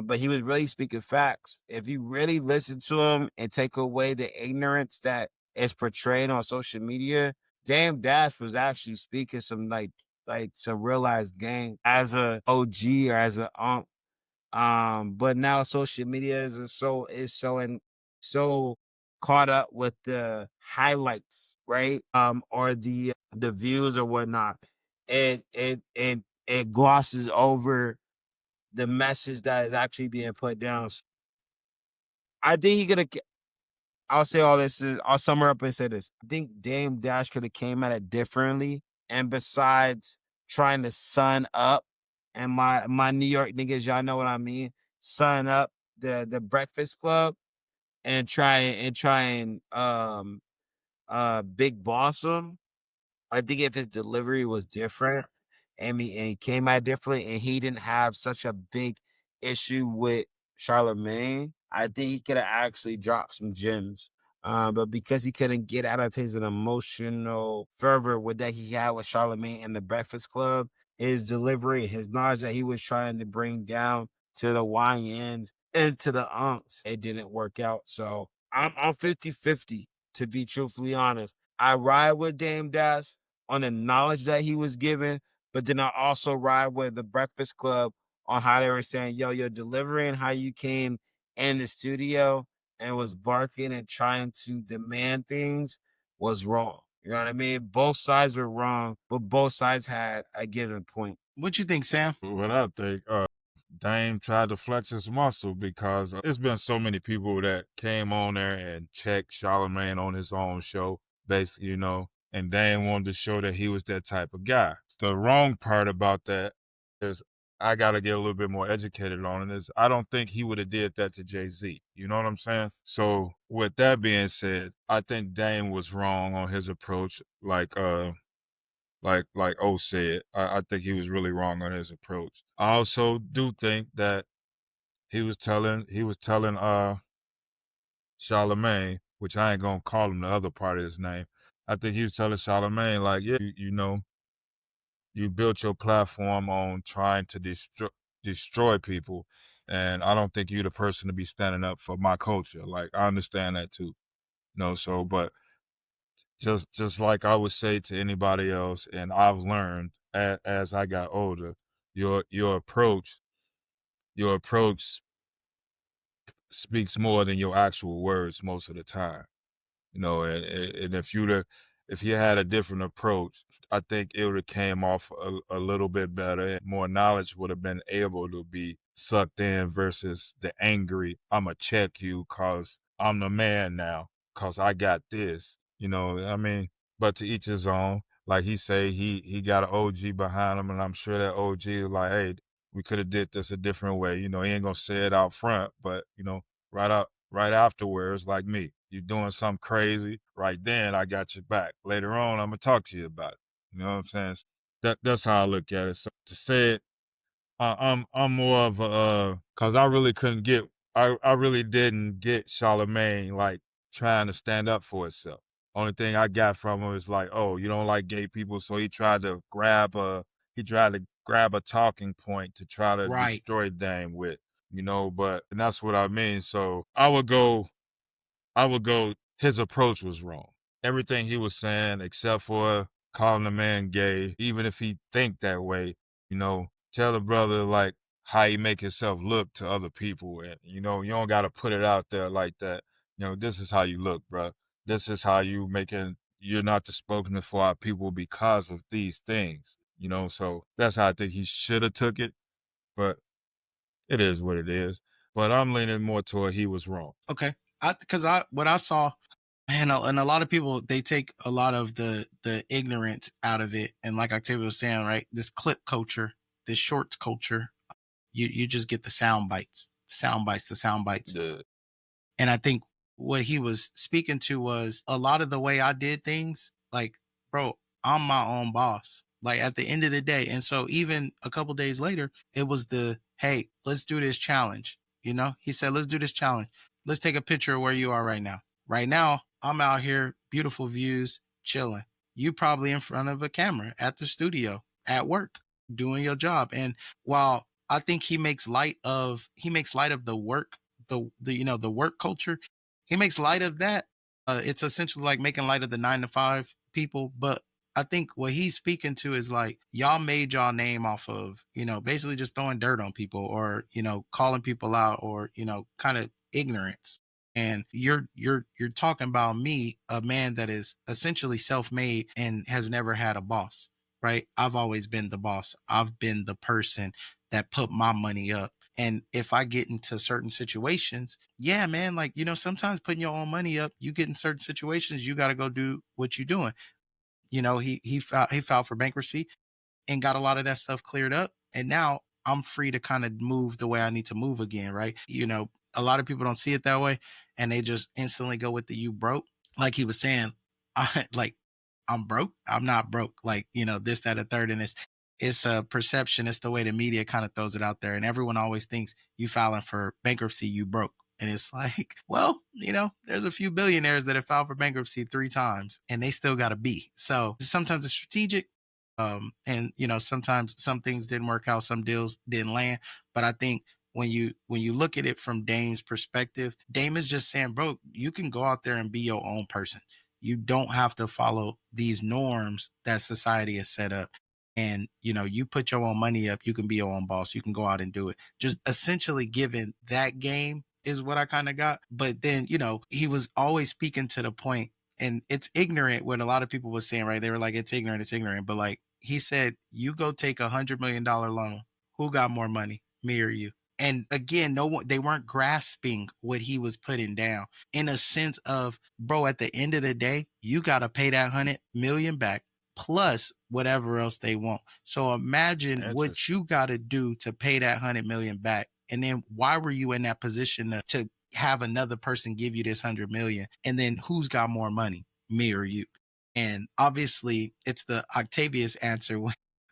But he was really speaking facts. If you really listen to him and take away the ignorance that is portrayed on social media, Dame Dash was actually speaking some like some realized game as a OG or as a but now social media is so caught up with the highlights, right? Or the views or whatnot. It glosses over the message that is actually being put down. I think he could have. I'll say all this. I'll sum her up and say this. I think Dame Dash could have came at it differently. And besides trying to sun up, and my New York niggas, y'all know what I mean. Sun up the Breakfast Club and try and big boss him. I think if his delivery was different and he came out differently and he didn't have such a big issue with Charlemagne, I think he could have actually dropped some gems. But because he couldn't get out of his emotional fervor with that he had with Charlemagne and the Breakfast Club, his delivery, his knowledge that he was trying to bring down to the YNs and to the unks, it didn't work out. So I'm 50-50, to be truthfully honest. I ride with Dame Dash on the knowledge that he was given, but then I also ride with the Breakfast Club on how they were saying, yo, you're delivering how you came in the studio and was barking and trying to demand things was wrong. You know what I mean? Both sides were wrong, but both sides had a given point.
What you think, Sam?
What I think, Dame tried to flex his muscle because it's been so many people that came on there and checked Charlemagne on his own show, basically, and Dame wanted to show that he was that type of guy. The wrong part about that is I got to get a little bit more educated on it. Is I don't think he would have did that to Jay-Z. You know what I'm saying? So with that being said, I think Dame was wrong on his approach. Like O said, I think he was really wrong on his approach. I also do think that he was telling Charlemagne, which I ain't gonna call him the other part of his name. I think he was telling Charlemagne like, yeah, you built your platform on trying to destroy people, and I don't think you're the person to be standing up for my culture. Like I understand that too. So but just like I would say to anybody else, and I've learned as I got older, your approach speaks more than your actual words most of the time. And if you had a different approach, I think it would have came off a little bit better, and more knowledge would have been able to be sucked in versus the angry, I'ma check you cause I'm the man now, cause I got this. I mean, but to each his own. Like he say he got an OG behind him, and I'm sure that OG is like, hey, we could have did this a different way. He ain't gonna say it out front, but right afterwards, like me, you doing something crazy, right then I got your back. Later on, I'm gonna talk to you about it. You know what I'm saying? That's how I look at it. So to say it, I'm more of a cause I really didn't get Charlemagne like trying to stand up for himself. Only thing I got from him is like, oh, you don't like gay people, so he tried to grab a talking point to try to
Right.
destroy Dame with, and that's what I mean. So I would go, his approach was wrong. Everything he was saying, except for calling the man gay, even if he think that way, tell the brother like how he make himself look to other people. And, you don't got to put it out there like that. This is how you look, bro. This is how you're not the spokesman for our people because of these things, so that's how I think he should have took it. But it is what it is. But I'm leaning more toward he was wrong.
Okay. What I saw, and a lot of people, they take a lot of the ignorance out of it, and like Octavia was saying, right, this clip culture, this shorts culture, you just get the sound bites, the sound bites.
Yeah.
And I think what he was speaking to was a lot of the way I did things. Like, bro, I'm my own boss. Like at the end of the day. And so even a couple days later, it was hey, let's do this challenge. You know, he said, let's do this challenge. Let's take a picture of where you are right now. Right now, I'm out here, beautiful views, chilling. You probably in front of a camera at the studio, at work, doing your job. And while I think he makes light of the work, the work culture, he makes light of that. It's essentially like making light of the 9 to 5 people. But I think what he's speaking to is like, y'all made y'all name off of, basically just throwing dirt on people, or, calling people out, or, kind of ignorance. And you're talking about me, a man that is essentially self-made and has never had a boss, right? I've always been the boss. I've been the person that put my money up. And if I get into certain situations, yeah, man, like, sometimes putting your own money up, you get in certain situations, you got to go do what you're doing. He filed for bankruptcy and got a lot of that stuff cleared up. And now I'm free to kind of move the way I need to move again, right? A lot of people don't see it that way, and they just instantly go with the you broke. Like he was saying, I'm broke. I'm not broke. Like, this, that, and third. And it's a perception. It's the way the media kind of throws it out there. And everyone always thinks you filing for bankruptcy, you broke. And it's like, well, there's a few billionaires that have filed for bankruptcy 3 times and they still got a B. So sometimes it's strategic. And sometimes some things didn't work out, some deals didn't land. But I think when you look at it from Dame's perspective, Dame is just saying, bro, you can go out there and be your own person. You don't have to follow these norms that society has set up. And, you put your own money up, you can be your own boss. You can go out and do it. Just essentially given that game is what I kind of got. But then, he was always speaking to the point, and it's ignorant what a lot of people were saying, right? They were like, it's ignorant. But like he said, you go take $100 million loan. Who got more money, me or you? And again, they weren't grasping what he was putting down, in a sense of, bro, at the end of the day, you got to pay that 100 million back plus whatever else they want. So imagine what you got to do to pay that 100 million back. And then why were you in that position to have another person give you this 100 million? And then who's got more money, me or you? And obviously it's the Octavius answer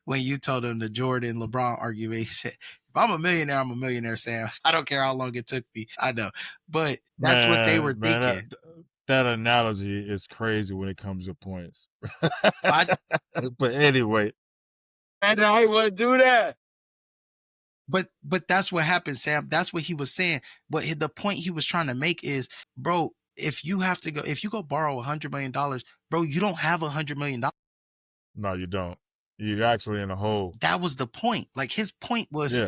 when you told him the Jordan LeBron argument. He said, if I'm a millionaire, I'm a millionaire, Sam. I don't care how long it took me. I know. But that's what they were thinking.
That analogy is crazy when it comes to points. But anyway.
And I want to do that.
But that's what happened, Sam. That's what he was saying. But the point he was trying to make is, bro, if you go borrow $100 million, bro, you don't have $100 million.
No, you don't. You're actually in a hole.
That was the point. Like his point was,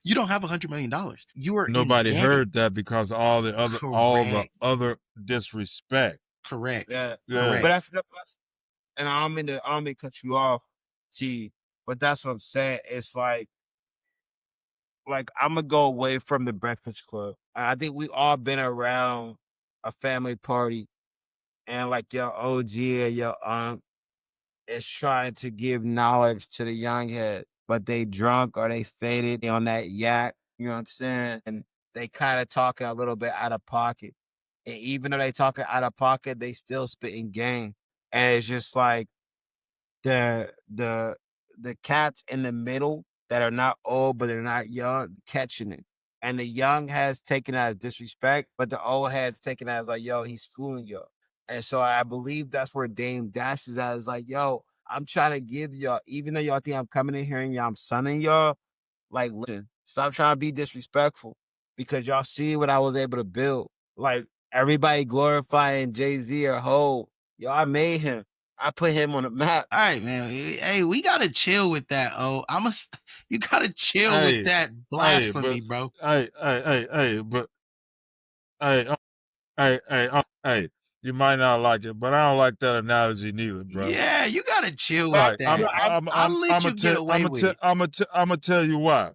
you don't have $100 million. You are
nobody heard that because all the other disrespect.
Correct.
Yeah.
Correct.
But and I don't mean to cut you off, T. But that's what I'm saying. It's like I'm gonna go away from the Breakfast Club. I think we all been around a family party, and like your OG or your aunt is trying to give knowledge to the young head, but they drunk or they faded on that yak. You know what I'm saying? And they kind of talking a little bit out of pocket. And even though they talking out of pocket, they still spitting game. And it's just like the cats in the middle that are not old, but they're not young, catching it. And the young has taken it as disrespect, but the old head's taken it as like, yo, he's schooling y'all. And so I believe that's where Dame Dash is at. Is like, yo, I'm trying to give y'all, even though y'all think I'm coming in here and I'm sunning y'all, like, listen, stop trying to be disrespectful because y'all see what I was able to build. Like, everybody glorifying Jay-Z or Ho. Yo, I made him. I put him on the map.
All right, man. Hey, we gotta chill with that. Oh, you gotta chill with that blasphemy, bro.
Hey, you might not like it, but I don't like that analogy neither, bro.
Yeah, you gotta chill with that. I'll let you get away with it.
I'm gonna tell you why.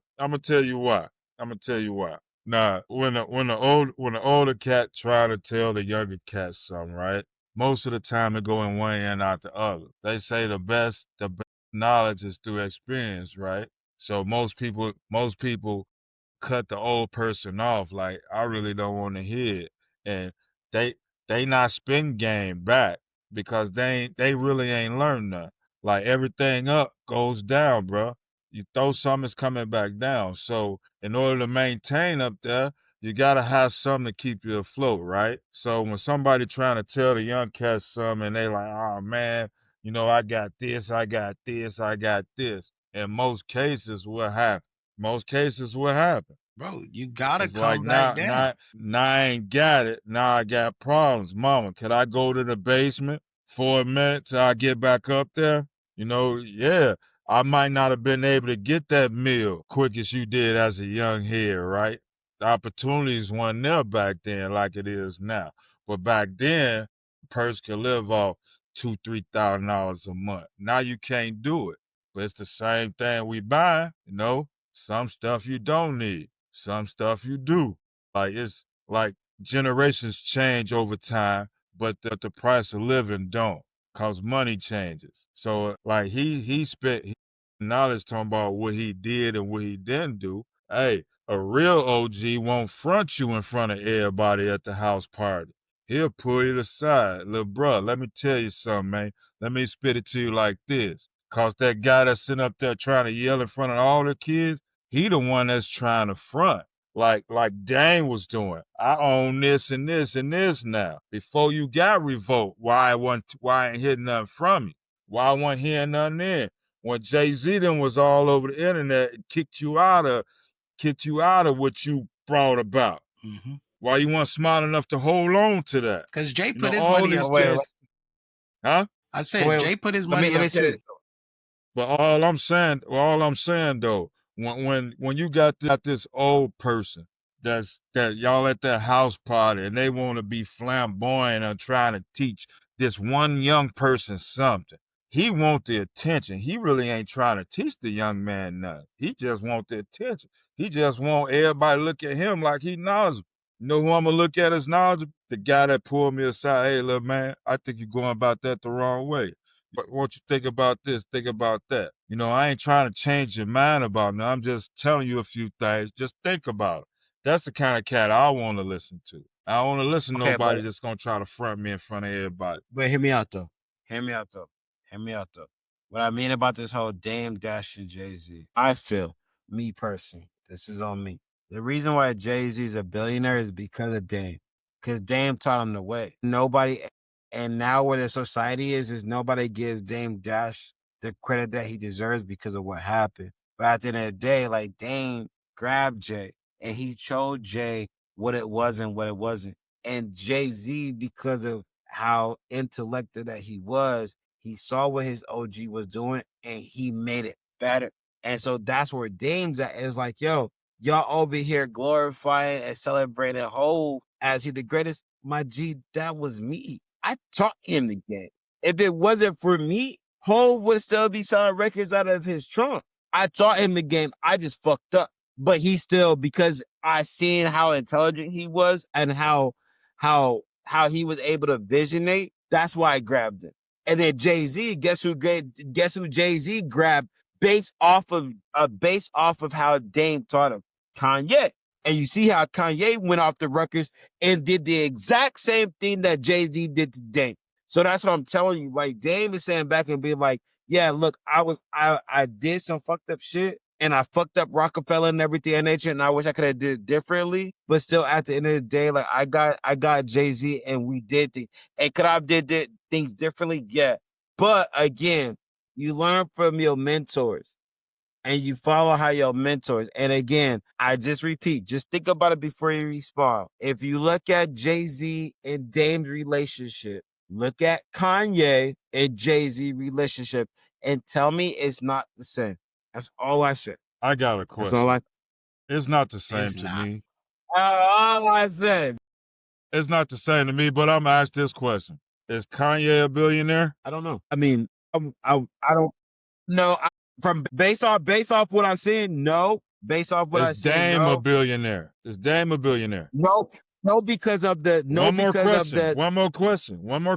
Nah, when the older cat try to tell the younger cat something, right? Most of the time it go in one ear and out the other. They say the best knowledge is through experience, right? So most people cut the old person off. Like, I really don't want to hear it, and they they not spin game back because they really ain't learned nothing. Like, everything up goes down, bro. You throw something, it's coming back down. So in order to maintain up there, you gotta have something to keep you afloat, right? So when somebody trying to tell the young cats something and they like, oh man, I got this, I got this, I got this. In most cases, what happens? Most cases, what happens?
Bro, you gotta
It's like,
come back down.
now I ain't got it. Now I got problems. Mama, could I go to the basement for a minute till I get back up there? Yeah, I might not have been able to get that meal quick as you did as a young head, right? The opportunities weren't there back then like it is now. But back then, a person could live off $2,000-3,000 a month. Now you can't do it. But it's the same thing we buy. Some stuff you don't need. Some stuff you do. Like, it's like generations change over time, but the price of living don't, cause money changes. So like he spent knowledge talking about what he did and what he didn't do. Hey, a real OG won't front you in front of everybody at the house party. He'll pull you aside. Little bro, let me tell you something, man. Let me spit it to you like this. Cause that guy that's sitting up there trying to yell in front of all the kids, he the one that's trying to front. Like Dane was doing. I own this and this and this now. Before you got revoked, why I ain't hitting nothing from you? Why I wasn't hearing nothing there? When Jay-Z then was all over the internet and kicked you out of what you brought about.
Mm-hmm.
Why you weren't smart enough to hold on to that?
Because Jay
You know,
put his
all
money
these
up
Wait,
too.
kids, huh?
I said
wait,
Jay put his
let me
money up
say
too.
this.
But all I'm saying though, when you got this old person that y'all at that house party and they want to be flamboyant and trying to teach this one young person something. He want the attention. He really ain't trying to teach the young man nothing. He just want the attention. He just want everybody to look at him like he knowledgeable. You know who I'm gonna look at as knowledgeable? The guy that pulled me aside. Hey, little man, I think you're going about that the wrong way. What you think about this? Think about that. I ain't trying to change your mind about it. I'm just telling you a few things. Just think about it. That's the kind of cat I want to listen to. I don't want to listen to
Okay,
nobody that's gonna try to front me in front of everybody.
but hear me out though. Hear me out though. Hear me out though. What I mean about this whole Dame Dash and Jay-Z, I feel, me personally, this is on me. The reason why Jay-Z is a billionaire is because of Dame. Because Dame taught him the way. And now where the society is nobody gives Dame Dash the credit that he deserves because of what happened. But at the end of the day, like, Dame grabbed Jay and he showed Jay what it was and what it wasn't. And Jay-Z, because of how intellectual that he saw what his OG was doing and he made it better. And so that's where Dame's at. It was like, yo, y'all over here glorifying and celebrating Hove as he the greatest. My G, that was me. I taught him the game. If it wasn't for me, Hove would still be selling records out of his trunk. I taught him the game. I just fucked up. But he still, because I seen how intelligent he was and how he was able to visionate, that's why I grabbed him. And then Jay-Z, guess who Jay-Z grabbed based off of how Dame taught him? Kanye. And you see how Kanye went off the records and did the exact same thing that Jay-Z did to Dame. So that's what I'm telling you. Like, Dame is saying back and being like, yeah, look, I did some fucked up shit and I fucked up Rockefeller and everything in nature, and I wish I could have did it differently. But still, at the end of the day, like, I got Jay-Z and we did things. And could I have did things differently? Yeah. But again, you learn from your mentors and you follow how your mentors. And again, I just repeat, just think about it before you respond. If you look at Jay-Z and Dame's relationship, look at Kanye and Jay-Z relationship, and tell me it's not the same. That's all I said.
I got a
That's all
question.
I.
It's not the same
It's
to
not.
me.
All I said.
It's not the same to me, but I'm gonna ask this question. Is Kanye a billionaire?
I don't know. I mean, I don't know. From based off what I'm seeing, no. Based off what I
Is
said,
Dame a
no.
billionaire? Is Dame a billionaire?
No, because of the
One more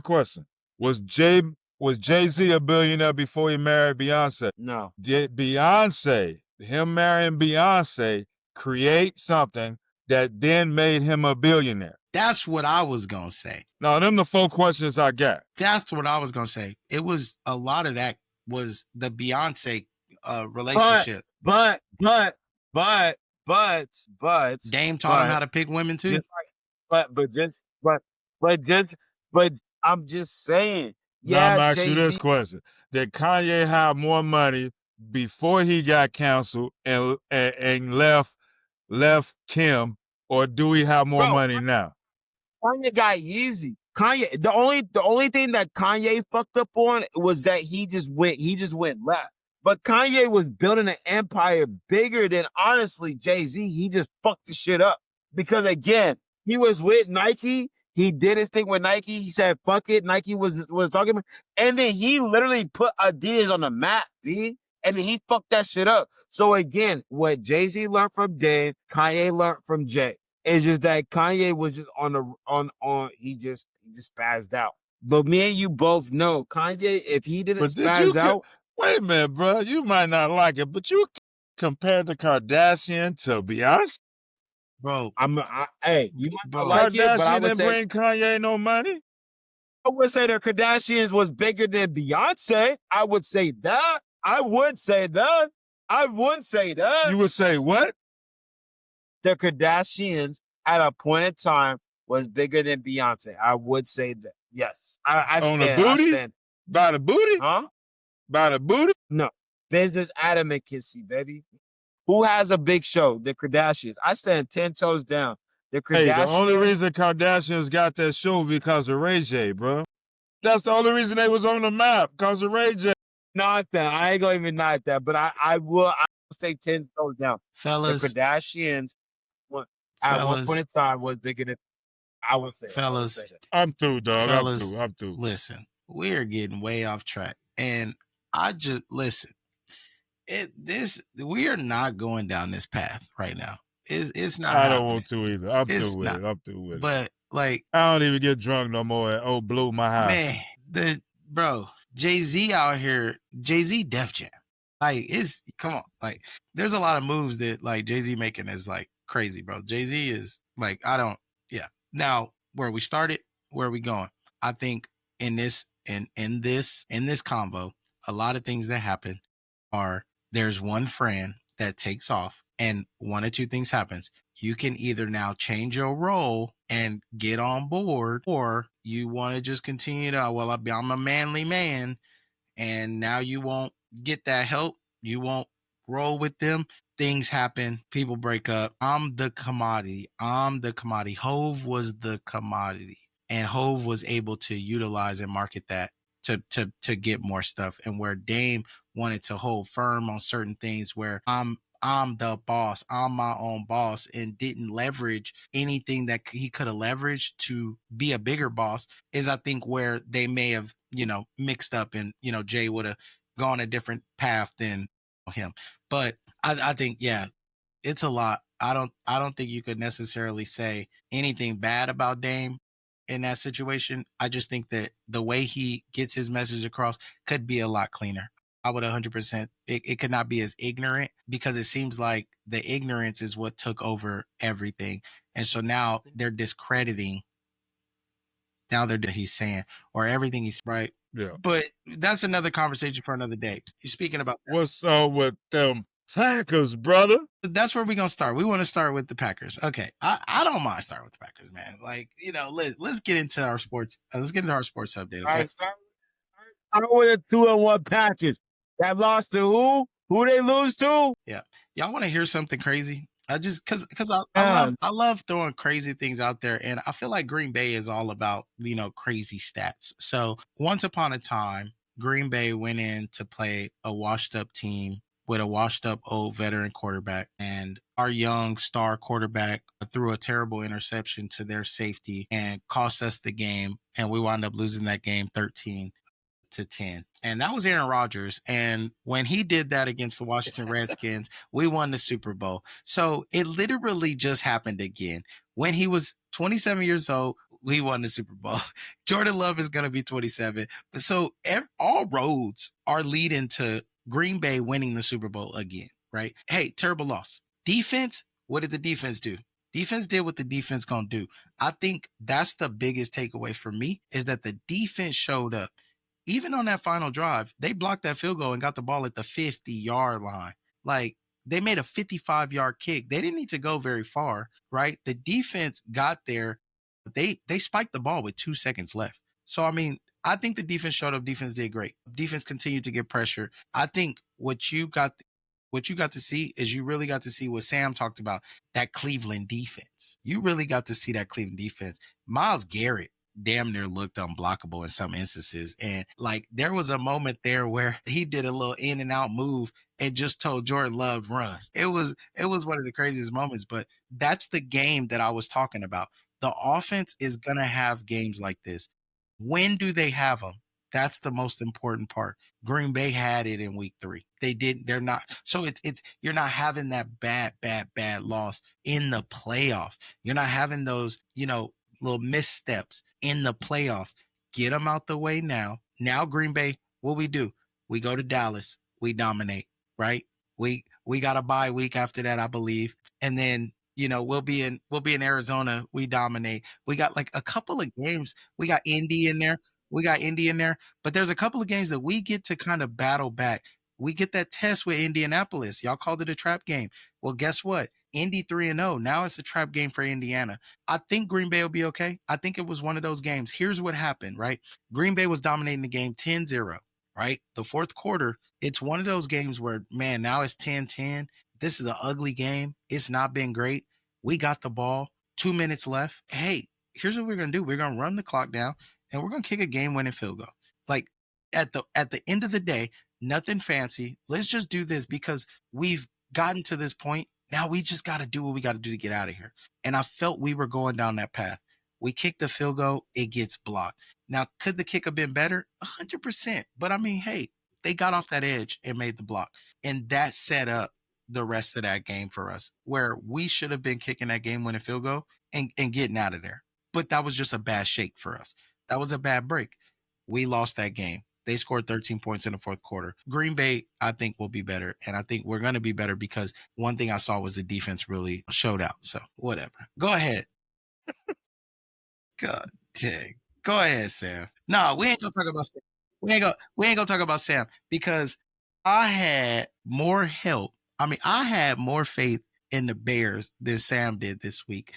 question. Was Jay-Z a billionaire before he married Beyonce?
No.
Did him marrying Beyonce, create something that then made him a billionaire?
That's what I was gonna say.
No, them the 4 questions I got.
That's what I was gonna say. It was a lot of that was the Beyonce relationship.
But
Dame taught him how to pick women too.
Just like, but I'm just saying.
Now I'm
Yeah,
asking you this question: did Kanye have more money before he got canceled and left Kim, or do we have more money now?
Kanye got Yeezy. Kanye, the only thing that Kanye fucked up on was that he just went left. But Kanye was building an empire bigger than, honestly, Jay-Z. He just fucked the shit up. Because again, he was with Nike. He did his thing with Nike. He said, fuck it. Nike was talking about, and then he literally put Adidas on the map, B. And then he fucked that shit up. So again, what Jay-Z learned from Dame, Kanye learned from Jay. It's just that Kanye was just he just spazzed out. But me and you both know Kanye, if he didn't spazz out.
Wait a minute, bro. You might not like it, but you compared the Kardashian to Beyonce?
Bro,
hey, you might not like it, but I would say
didn't bring Kanye no money.
I would say the Kardashians was bigger than Beyonce. I would say that. I would say that.
You would say what?
The Kardashians at a point in time was bigger than Beyonce. I would say that. Yes. I
On
stand.
the booty?
I stand.
By the booty?
Huh?
By the booty?
No. Business Adam and Kissy, baby. Who has a big show? The Kardashians. I stand 10 toes down. The Kardashians.
Hey, the only reason Kardashians got that show because of Ray J, bro. That's the only reason they was on the map, because of Ray J.
Not that. I ain't gonna even deny that, but I will stay 10 toes down.
Fellas.
The Kardashians at one point in time was bigger than, I would say.
Fellas.
I'm through, dog.
Fellas,
I'm through.
Listen, we're getting way off track. And I just listen. We are not going down this path right now. It's not.
I don't want to either. I'm through with it.
But like,
I don't even get drunk no more at Old Blue, my house.
Man, Jay-Z out here, Jay-Z Def Jam. Like, come on. Like, there's a lot of moves that like Jay-Z making is like crazy, bro. Jay-Z is like, Now, where we started, where are we going? I think in this convo, a lot of things that happen are there's one friend that takes off and one or two things happens. You can either now change your role and get on board, or you want to just continue to, I'm a manly man, and now you won't get that help. You won't roll with them. Things happen. People break up. I'm the commodity. Hove was the commodity, and Hove was able to utilize and market that to get more stuff. And where Dame wanted to hold firm on certain things, where I'm the boss, I'm my own boss, and didn't leverage anything that he could have leveraged to be a bigger boss, is I think where they may have, mixed up, and, Jay would have gone a different path than him. But I think, yeah, it's a lot. I don't think you could necessarily say anything bad about Dame in that situation. I just think that the way he gets his message across could be a lot cleaner. I would 100%. It could not be as ignorant, because it seems like the ignorance is what took over everything. And so now they're discrediting. Now he's saying, or everything he's right.
Yeah.
But that's another conversation for another day. You're speaking about that.
What's up with them Packers, brother?
That's where we're gonna start. We want to start with the Packers. Okay, I don't mind starting with the Packers, man. Like, let's get into our sports. Let's get into our sports update. Okay?
All right, I with a 2-1 Packers that lost to who? Who they lose to?
Yeah, y'all want to hear something crazy? I just because I love throwing crazy things out there, and I feel like Green Bay is all about crazy stats. So once upon a time, Green Bay went in to play a washed up team with a washed up old veteran quarterback, and our young star quarterback threw a terrible interception to their safety and cost us the game, and we wound up losing that game 13. to 10. And that was Aaron Rodgers. And when he did that against the Washington Redskins, we won the Super Bowl. So it literally just happened again. When he was 27 years old, we won the Super Bowl. Jordan Love is going to be 27. So all roads are leading to Green Bay winning the Super Bowl again, right? Hey, terrible loss. Defense, what did the defense do? Defense did what the defense gonna do. I think that's the biggest takeaway for me is that the defense showed up. Even on that final drive, they blocked that field goal and got the ball at the 50-yard line. Like, they made a 55-yard kick. They didn't need to go very far, right? The defense got there. They spiked the ball with 2 seconds left. So, I mean, I think the defense showed up. Defense did great. Defense continued to get pressure. I think what you got to see is you really got to see what Sam talked about, that Cleveland defense. You really got to see that Cleveland defense. Myles Garrett damn near looked unblockable in some instances. And like there was a moment there where he did a little in and out move and just told Jordan Love run. It was one of the craziest moments, but that's the game that I was talking about. The offense is going to have games like this. When do they have them? That's the most important part. Green Bay had it in week 3. They're not. So it's you're not having that bad loss in the playoffs. You're not having those, little missteps in the playoffs. Get them out the way now. Now Green Bay, what we do? We go to Dallas. We dominate, right? We got a bye week after that, I believe. And then, we'll be in Arizona. We dominate. We got like a couple of games. We got Indy in there. But there's a couple of games that we get to kind of battle back. We get that test with Indianapolis. Y'all called it a trap game. Well, guess what? Indy 3-0. Now it's a trap game for Indiana. I think Green Bay will be okay. I think it was one of those games. Here's what happened, right? Green Bay was dominating the game 10-0, right? The fourth quarter, it's one of those games where, man, now it's 10-10. This is an ugly game. It's not been great. We got the ball. 2 minutes left. Hey, here's what we're going to do. We're going to run the clock down and we're going to kick a game-winning field goal. Like at the end of the day, nothing fancy. Let's just do this because we've gotten to this point. Now we just got to do what we got to do to get out of here. And I felt we were going down that path. We kicked the field goal. It gets blocked. Now, could the kick have been better? 100%. But I mean, hey, they got off that edge and made the block. And that set up the rest of that game for us where we should have been kicking that game-winning field goal and getting out of there. But that was just a bad shake for us. That was a bad break. We lost that game. They scored 13 points in the fourth quarter. Green Bay, I think, will be better. And I think we're going to be better because one thing I saw was the defense really showed out. So, whatever. Go ahead. God dang. Go ahead, Sam. No, we ain't going to talk about Sam. We ain't going to talk about Sam because I had more help. I mean, I had more faith in the Bears than Sam did this week.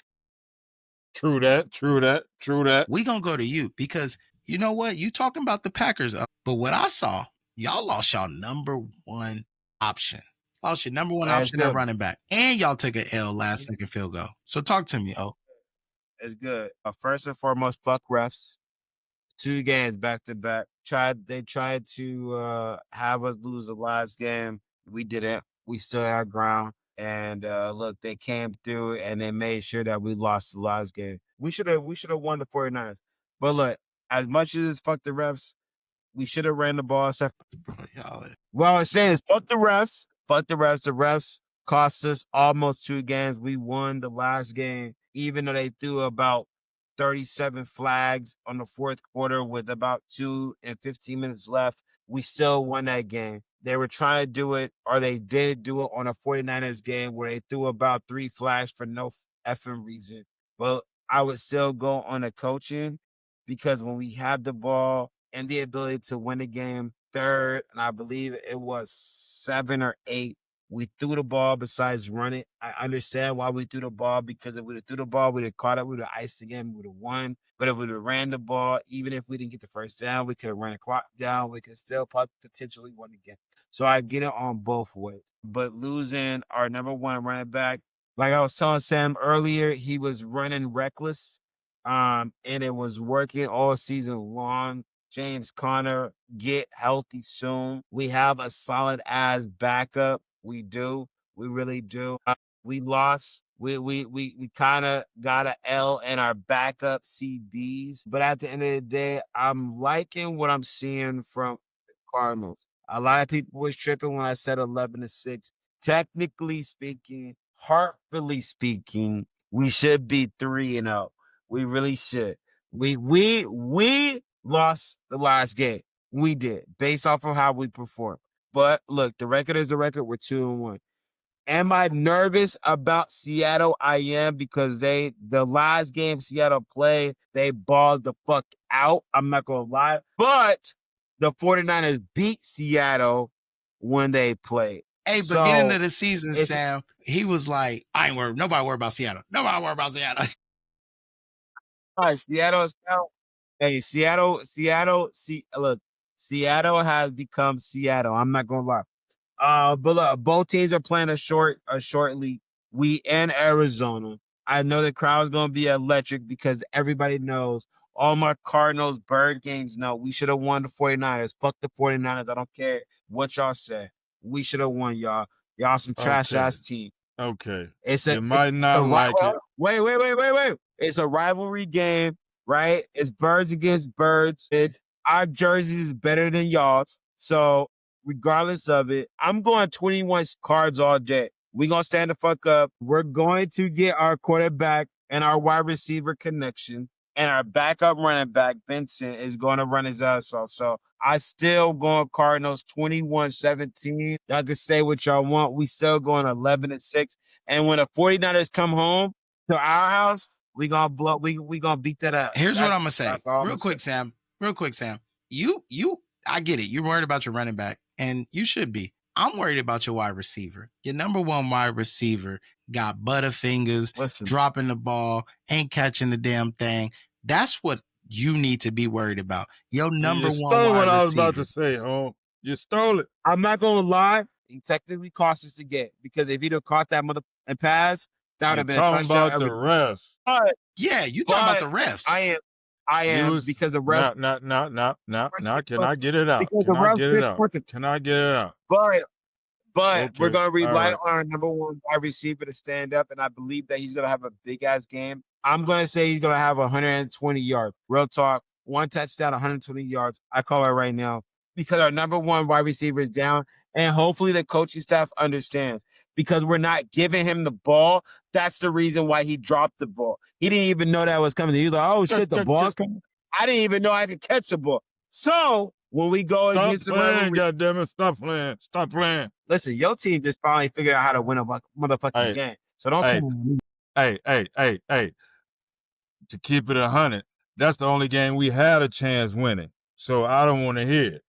True that.
We going to go to you because you know what? You talking about the Packers, but what I saw, y'all lost y'all number one option. Lost your number one option at running back. And y'all took an L last second field goal. So talk to me, Oh.
It's good. First and foremost, fuck refs. 2 games back to back. They tried to have us lose the last game. We didn't. We stood our ground. And look, they came through and they made sure that we lost the last game. We should have won the 49ers. But look, as much as it's fuck the refs, we should have ran the ball. Well, I'm saying is fuck the refs. Fuck the refs. The refs cost us almost 2 games. We won the last game, even though they threw about 37 flags on the fourth quarter with about 2 and 15 minutes left. We still won that game. They were trying to do it, or they did do it on a 49ers game where they threw about 3 flags for no effing reason. But I would still go on the coaching because when we have the ball and the ability to win a game, third, and I believe it was 7 or 8, we threw the ball besides run it. I understand why we threw the ball because if we threw the ball, we'd have caught up, we'd have iced the game, we would have won. But if we would have ran the ball, even if we didn't get the first down, we could have ran the clock down. We could still potentially win again. So I get it on both ways. But losing our number one running back, like I was telling Sam earlier, he was running reckless, and it was working all season long. James Conner, get healthy soon. We have a solid ass backup. We do. We really do. We lost We kind of got a L in our backup CBs, but at the end of the day, I'm liking what I'm seeing from the Cardinals. A lot of people was tripping when I said 11-6. Technically speaking, heartfully speaking, we should be 3-0. We really should. We lost the last game. We did, based off of how we performed. But look, the record is the record. We're 2-1. Am I nervous about Seattle? I am, because the last game Seattle played, they balled the fuck out. I'm not going to lie. But the 49ers beat Seattle when they played.
Hey, but getting into the season, Sam, he was like, I ain't worried. Nobody worried about Seattle. Nobody worried about Seattle.
All right, Seattle. Hey, look, Seattle has become Seattle. I'm not going to lie. But look, both teams are playing a short league. We in Arizona. I know the crowd's gonna be electric because everybody knows. All my Cardinals bird games know we should have won the 49ers. Fuck the 49ers. I don't care what y'all say. We should have won, y'all. Y'all some trash ass team.
Okay.
You might not like it. Wait. It's a rivalry game, right? It's birds against birds. Our jersey is better than y'all's. So regardless of it, I'm going 21 cards all day. We're going to stand the fuck up. We're going to get our quarterback and our wide receiver connection, and our backup running back, Vincent, is going to run his ass off. So I still going Cardinals 21-17. Y'all can say what y'all want. We still going 11-6. And when the 49ers come home to our house, we going to beat that up.
Here's what I'm going to say. Real quick, Sam. I get it. You're worried about your running back, and you should be. I'm worried about your wide receiver. Your number one wide receiver got butterfingers, dropping the ball, ain't catching the damn thing. That's what you need to be worried about. Your number one wide receiver. You stole what I was about
to say, You stole it.
I'm not going to lie. He technically cost us to get, because if he'd have caught that mother and pass, that would have been a touchdown.
Talking about the refs.
Yeah, you talking about the refs.
I am, because the refs.
Now, can I get it out? Can I get it out?
But we're going to rely on our number one wide receiver to stand up, and I believe that he's going to have a big-ass game. I'm going to say he's going to have 120 yards. Real talk, 1 touchdown, 120 yards. I call it right now, because our number one wide receiver is down, and hopefully the coaching staff understands, because we're not giving him the ball. That's the reason why he dropped the ball. He didn't even know that was coming. He was like, oh, shit, the ball's coming. I didn't even know I could catch the ball. So when we go against the rivalry,
goddammit, stop playing.
Listen, your team just probably figured out how to win a motherfucking game. So don't come on me.
Hey. To keep it 100, that's the only game we had a chance winning. So I don't want to hear it.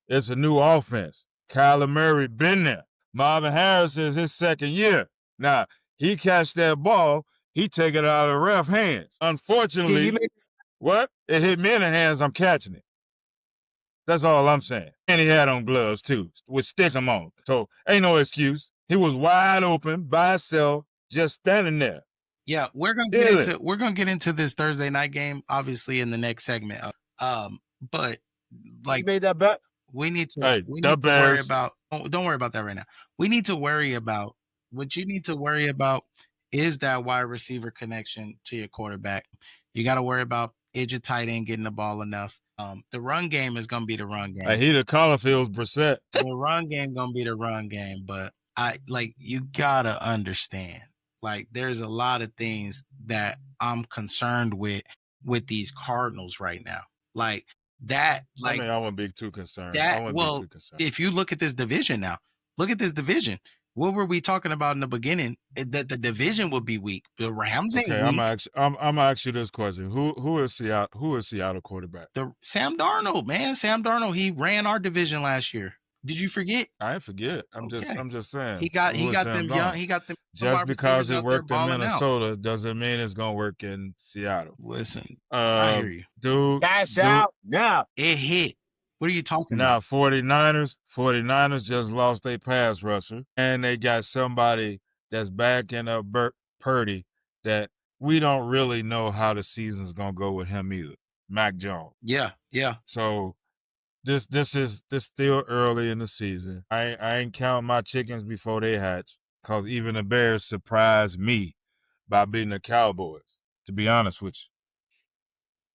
It's a new offense. Kyler Murray been there. Marvin Harris is his second year. Now, he catch that ball, he take it out of the ref hands. Unfortunately, it hit me in the hands, I'm catching it. That's all I'm saying. And he had on gloves too, with stick 'em on. So ain't no excuse. He was wide open by himself, just standing there.
Yeah, we're gonna get into this Thursday night game, obviously, in the next segment. But like,
you made that bet.
We need to worry about. Don't worry about that right now. We need to worry about what you need to worry about is that wide receiver connection to your quarterback. You got to worry about is your tight end getting the ball enough. The run game is gonna be the run game.
He the Collarfield's Brissett.
The run game gonna be the run game, but you gotta understand. Like, there's a lot of things that I'm concerned with these Cardinals right now. Like that. Like,
I wouldn't be too concerned.
If you look at this division now, What were we talking about in the beginning? That the division would be weak. The Rams ain't weak.
I'm gonna ask you this question: Who is Seattle quarterback?
Sam Darnold, man. Sam Darnold. He ran our division last year. Did you forget?
I didn't forget. I'm just saying.
He got them young. He got them.
Just because it worked in Minnesota doesn't mean it's gonna work in Seattle.
Listen, I hear you,
dude.
Cash out now.
It hit. What are you talking about?
49ers just lost their pass rusher, and they got somebody that's backing up Purdy that we don't really know how the season's gonna go with him either. Mac Jones.
Yeah.
So this still early in the season. I ain't counting my chickens before they hatch, cause even the Bears surprised me by beating the Cowboys, to be honest with you.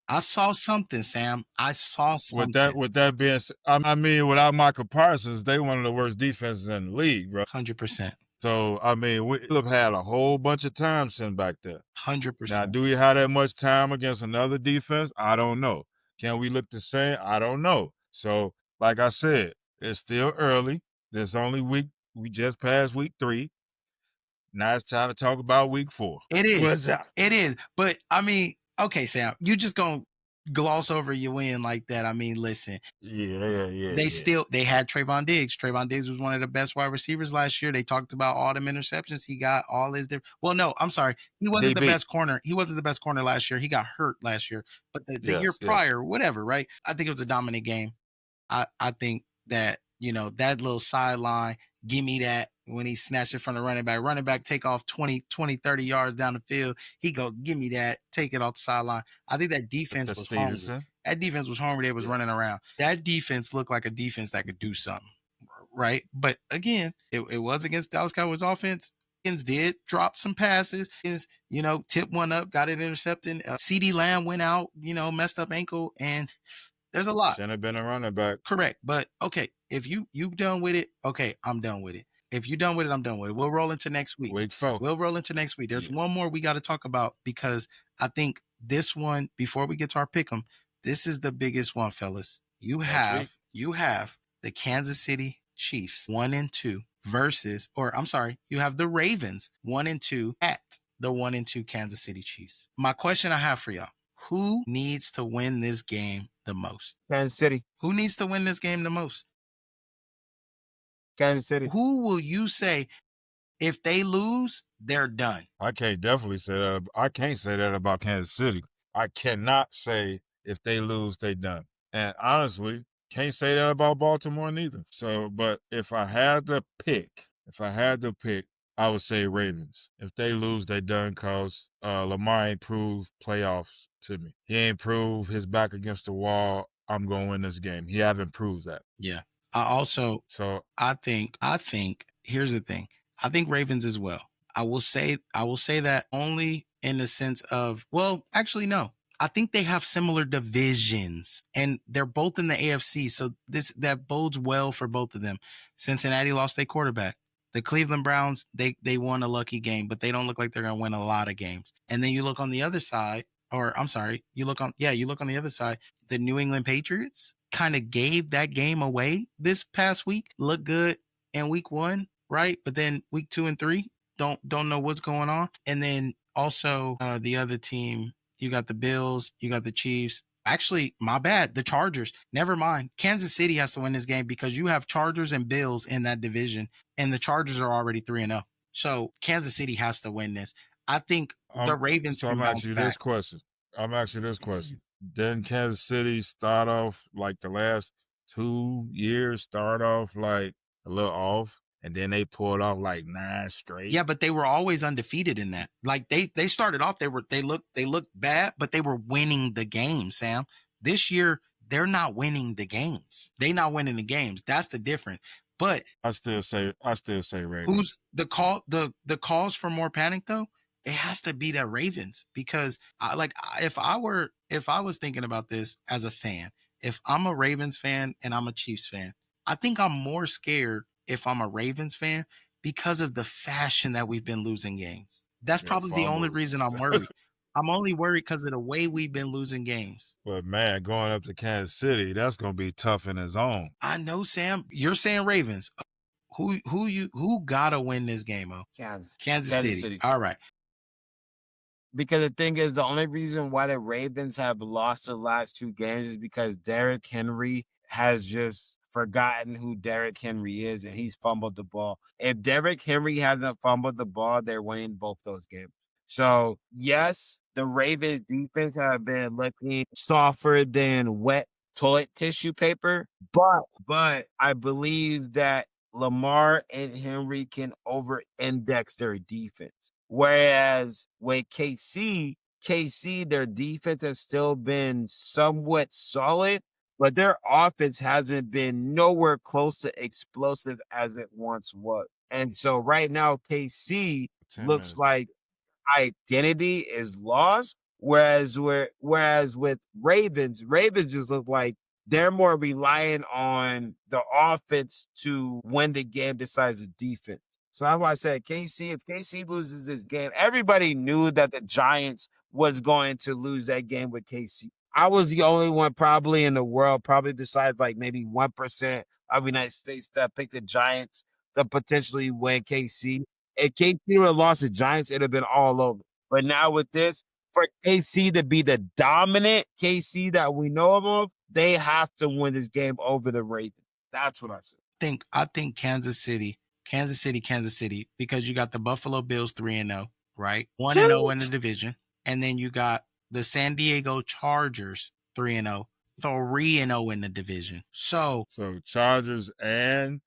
I saw something, Sam. I saw something.
With that being said, I mean, without my comparisons, they one of the worst defenses in the league, bro.
100%.
So, I mean, we have had a whole bunch of time sitting back there.
100%.
Now, do we have that much time against another defense? I don't know. Can we look the same? I don't know. So, like I said, it's still early. There's only we just passed week 3. Now it's time to talk about week 4.
It is.
What's that?
It is. But I mean, okay, Sam, you just gonna gloss over your win like that. I mean, listen.
Yeah.
They had Trayvon Diggs. Trayvon Diggs was one of the best wide receivers last year. They talked about all them interceptions he got, all his different. Well, no, I'm sorry. He wasn't the best corner. He wasn't the best corner last year. He got hurt last year. But the year prior, whatever, right? I think it was a dominant game. I think that, that little sideline, give me that when he snatched it from the running back take off 20, 30 yards down the field. He go, give me that, take it off the sideline. I think that defense was hungry. That defense was hungry. They was running around. That defense looked like a defense that could do something, right? But again, it was against Dallas Cowboys offense. Did drop some passes, tip one up, got it intercepted. CD Lamb went out, messed up ankle, and there's a lot.
Shouldn't have been a running back.
Correct. But okay, if you done with it, okay, I'm done with it. If you're done with it, I'm done with it. We'll roll into next week.
Week 4.
We'll roll into next week. There's one more we got to talk about because I think this one, before we get to our pick 'em, this is the biggest one, fellas. You have the Kansas City Chiefs 1-2 versus, you have the Ravens 1-2 at the 1-2 Kansas City Chiefs. My question I have for y'all: who needs to win this game the most?
Kansas City.
Who needs to win this game the most?
Kansas City.
Who will you say if they lose, they're done?
I can't definitely say that. I can't say that about Kansas City. I cannot say if they lose, they done. And honestly, can't say that about Baltimore neither. So, but if I had to pick, I would say Ravens. If they lose, they done because Lamar ain't proved playoffs to me. He ain't proved his back against the wall. I'm going to win this game. He haven't proved that.
Yeah. I think here's the thing. I think Ravens as well. I will say that only in the sense of, well, actually, no. I think they have similar divisions and they're both in the AFC. So that bodes well for both of them. Cincinnati lost their quarterback. The Cleveland Browns, they won a lucky game, but they don't look like they're going to win a lot of games. And then you look on the other side, you look on the other side, the New England Patriots kind of gave that game away this past week. Looked good in week 1, right? But then week 2 and 3, don't know what's going on. And then also the other team, you got the Bills, you got the Chiefs. Actually, my bad, the Chargers. Never mind. Kansas City has to win this game because you have Chargers and Bills in that division, and the Chargers are already 3-0. So Kansas City has to win this. I think the Ravens can bounce back.
I'm asking you this question. Didn't Kansas City start off like the last 2 years, start off like a little off? And then they pulled off like 9 straight.
Yeah, but they were always undefeated in that. Like they started off, they looked bad, but they were winning the game, Sam. This year, they're not winning the games. They're not winning the games. That's the difference. But
I still say Ravens.
Who's the cause for more panic though? It has to be that Ravens because if I was thinking about this as a fan, if I'm a Ravens fan and I'm a Chiefs fan, I think I'm more scared if I'm a Ravens fan because of the fashion that we've been losing games. That's probably the only reason I'm worried. I'm only worried because of the way we've been losing games.
But man, going up to Kansas City, that's gonna be tough in its own.
I know, Sam. You're saying Ravens. Who gotta win this game, Kansas City. All right.
Because the thing is, the only reason why the Ravens have lost the last 2 games is because Derrick Henry has just forgotten who Derrick Henry is, and he's fumbled the ball. If Derrick Henry hasn't fumbled the ball, they're winning both those games. So, yes, the Ravens defense have been looking softer than wet toilet tissue paper, but I believe that Lamar and Henry can over-index their defense. Whereas with KC, their defense has still been somewhat solid, but their offense hasn't been nowhere close to explosive as it once was. And so right now, KC looks like identity is lost. Whereas with Ravens just look like they're more relying on the offense to win the game besides the defense. So that's why I said KC, if KC loses this game, everybody knew that the Giants was going to lose that game with KC. I was the only one probably in the world, probably besides like maybe 1% of the United States, that picked the Giants to potentially win KC. If KC would have lost the Giants, it'd have been all over. But now with this, for KC to be the dominant KC that we know of, they have to win this game over the Ravens. That's what I said.
I think Kansas City, because you got the Buffalo Bills 3-0, right? 1-0 in the division. And then you got the San Diego Chargers 3-0, 3-0 in the division. So
Chargers and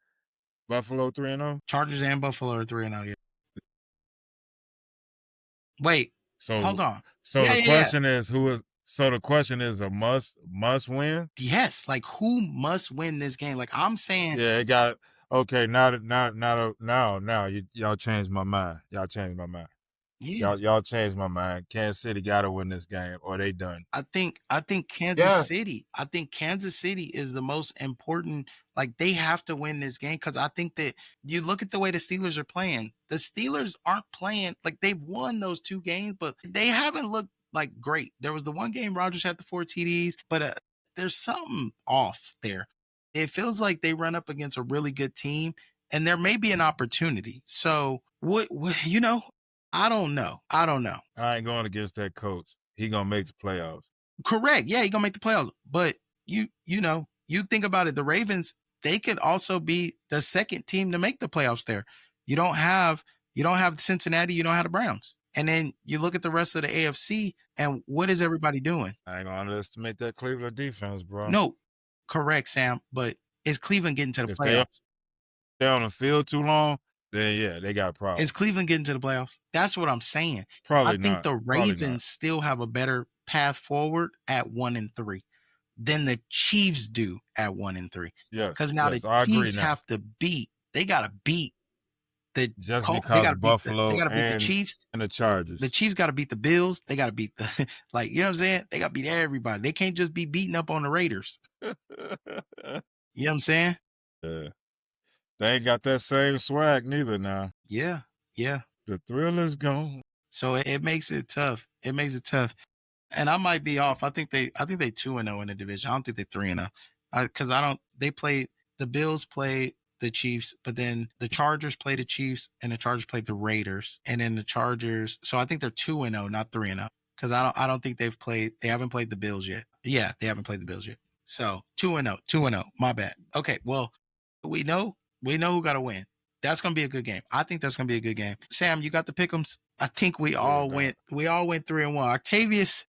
Buffalo 3-0?
Chargers and Buffalo are 3-0, yeah. Wait, hold on.
So the question is the question is a must win?
Yes, like who must win this game? Like I'm saying.
Yeah, it got okay. Now y'all changed my mind. Y'all changed my mind.
Yeah.
Y'all changed my mind. Kansas City got to win this game, or they done.
I think Kansas City. I think Kansas City is the most important. Like they have to win this game because I think that you look at the way the Steelers are playing. The Steelers aren't playing like they've won those 2 games, but they haven't looked like great. There was the one game Rodgers had the 4 TDs, but there's something off there. It feels like they run up against a really good team, and there may be an opportunity. So what I don't know.
I ain't going against that coach. He gonna make the playoffs.
Correct. Yeah, he gonna make the playoffs. But you think about it. The Ravens, they could also be the second team to make the playoffs. There, you don't have Cincinnati. You don't have the Browns. And then you look at the rest of the AFC, and what is everybody doing?
I ain't gonna underestimate that Cleveland defense, bro.
No, correct, Sam. But is Cleveland getting to the playoffs?
If they're on the field too long, then yeah, they got problems.
Is Cleveland getting to the playoffs? That's what I'm saying.
Probably
I think
not.
the Ravens still have a better path forward at 1-3 than the Chiefs do at 1-3.
Yes.
Because now the Chiefs have to beat. They gotta beat the
just
Colts.
Because
they gotta
Buffalo
they gotta beat the Chiefs
and the Chargers.
The Chiefs gotta beat the Bills. They gotta beat the like, you know what I'm saying? They gotta beat everybody. They can't just be beating up on the Raiders. You know what I'm saying?
Yeah. They ain't got that same swag neither now.
Yeah.
The thrill is gone.
So it makes it tough. And I might be off. I think they 2-0 in the division. I don't think they 3-0. Because the Bills played the Chiefs, but then the Chargers played the Chiefs and the Chargers played the Raiders. And then the Chargers, so I think they're 2-0, not 3-0. Because I don't think they haven't played the Bills yet. Yeah, they haven't played the Bills yet. So 2-0. My bad. Okay, well, we know who got to win. That's going to be a good game. I think that's going to be a good game. Sam, you got the pick'ems? I think we all went 3-1.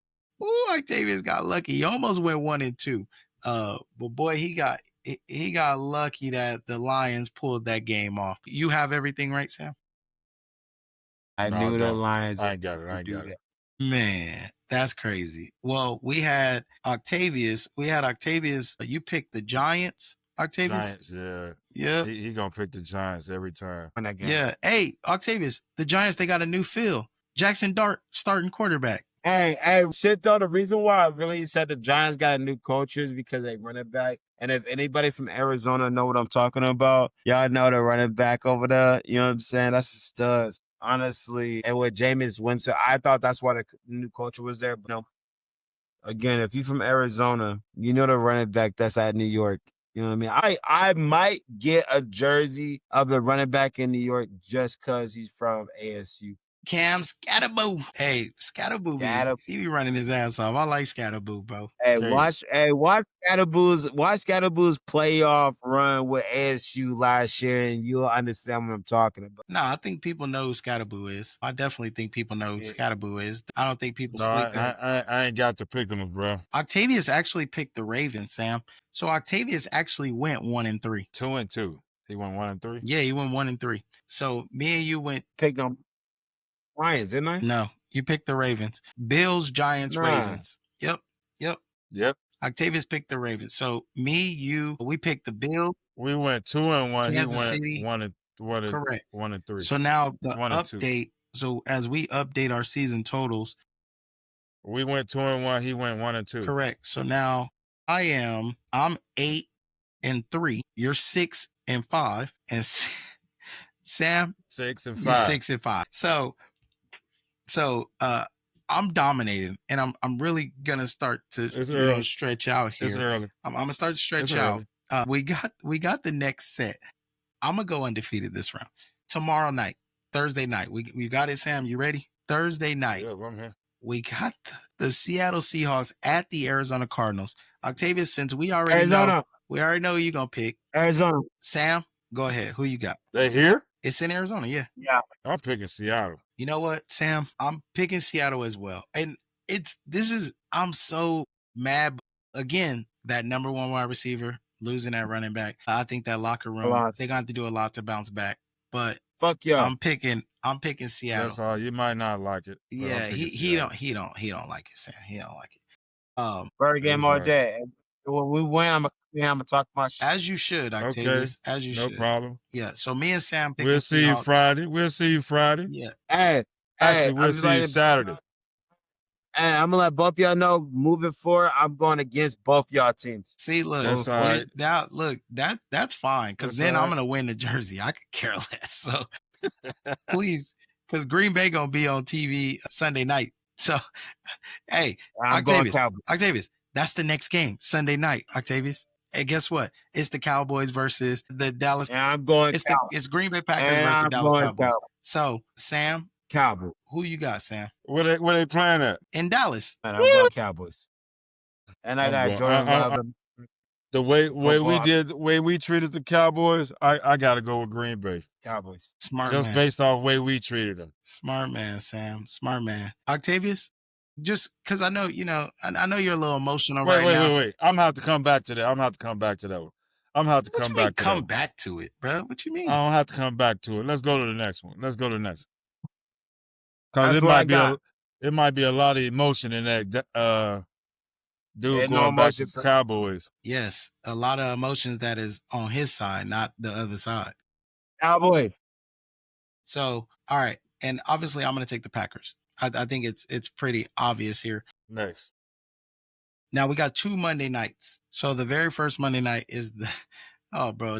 Octavius got lucky. He almost went 1-2. But boy, he got lucky that the Lions pulled that game off. You have everything right, Sam?
I knew the Lions.
I ain't got it.
Man, that's crazy. Well, we had Octavius. You picked the Giants. Octavius?
Giants, yeah.
Yeah.
He gonna pick the Giants every time.
Yeah. Hey, Octavius, the Giants, they got a new feel. Jackson Dart starting quarterback.
Hey, shit though, the reason why I really said the Giants got a new coach is because they run it back. And if anybody from Arizona know what I'm talking about, y'all know the running back over there. You know what I'm saying? That's a stud. Honestly. And with Jameis Winston, I thought that's why the new coach was there. But no. Again, if you're from Arizona, you know the running back that's at New York. You know what I mean? I might get a jersey of the running back in New York just because he's from ASU.
Cam Scatterboo. Hey, Scatterboo. He be running his ass off. I like Scatterboo, bro.
Watch Scatterboo's playoff run with ASU last year, and you'll understand what I'm talking about.
No, I think people know who Scatterboo is. I definitely think people know who Scatterboo is. I don't think people sleep there.
I ain't got to pick them, bro.
Octavius actually picked the Ravens, Sam. So Octavius actually went 1-3.
2-2. He went 1-3?
Yeah, he went 1-3. So me and you went...
Pick them. Lions, didn't I?
No, you picked the Ravens. Bills, Giants, Ravens. Yep. Octavius picked the Ravens. So we picked the Bills.
We went 2-1.
Kansas
he went
City.
1-3.
Correct.
1-3.
So now the update So as we update our season totals,
we went 2-1. He went 1-2.
Correct. So now I'm 8-3. You're 6-5, and Sam
6-5.
you're 6-5. So I'm dominating, and I'm really gonna start to stretch out here.
It's early.
I'm gonna start to stretch out. We got the next set. I'm gonna go undefeated this round. Tomorrow night, Thursday night. We got it, Sam. You ready? Thursday night.
Yeah, I'm here.
We got the Seattle Seahawks at the Arizona Cardinals. Octavius, since we already know who you're gonna pick.
Arizona.
Sam, go ahead. Who you got?
They here?
It's in Arizona, yeah.
Yeah.
I'm picking Seattle.
You know what, Sam? I'm picking Seattle as well. And I'm so mad. Again, that number one wide receiver losing that running back. I think that locker room, they're gonna have to do a lot to bounce back. But
fuck yeah.
I'm picking Seattle.
That's all. You might not like it.
Yeah, he don't like it, Sam. He don't like it.
Bird game all day. When we win, I'm gonna talk my shit.
As you should, Octavius.
Okay.
As you
no
should.
problem.
Yeah. So me and Sam pick.
We'll see you Friday. We'll see you Friday.
Yeah.
Hey,
actually, we'll see you Saturday.
And I'm gonna let both y'all know moving forward, I'm going against both y'all teams.
See, look,
that's right.
Now look, that's fine, because then I'm gonna win the jersey. I could care less. So please, because Green Bay gonna be on TV Sunday night. So hey, Octavius, that's the next game, Sunday night, Octavius. Hey, guess what? It's the Cowboys versus the Dallas.
And I'm going.
It's Green Bay Packers versus the Dallas Cowboys. So Sam,
Cowboys.
Who you got, Sam?
Where they playing at?
In Dallas.
And I'm going Cowboys. And I got Jordan Love.
The way we treated the Cowboys, I got to go with Green Bay.
Cowboys.
Smart
Just
man.
based off the way we treated them.
Smart man, Sam. Smart man. Octavius, just because I know, I know you're a little emotional right now.
Wait. I'm going to have to come back to that. I'm going to have to come back to that one. I'm going to have to come back to that.
Come back to it, bro. What you mean?
I don't have to come back to it. Let's go to the next one. Because it might be a lot of emotion in that dude going back to the Cowboys.
Yes, a lot of emotions that is on his side, not the other side.
Cowboys.
So, all right. And obviously, I'm going to take the Packers. I think it's pretty obvious here.
Nice.
Now, we got 2 Monday nights. So, the very first Monday night is oh, bro,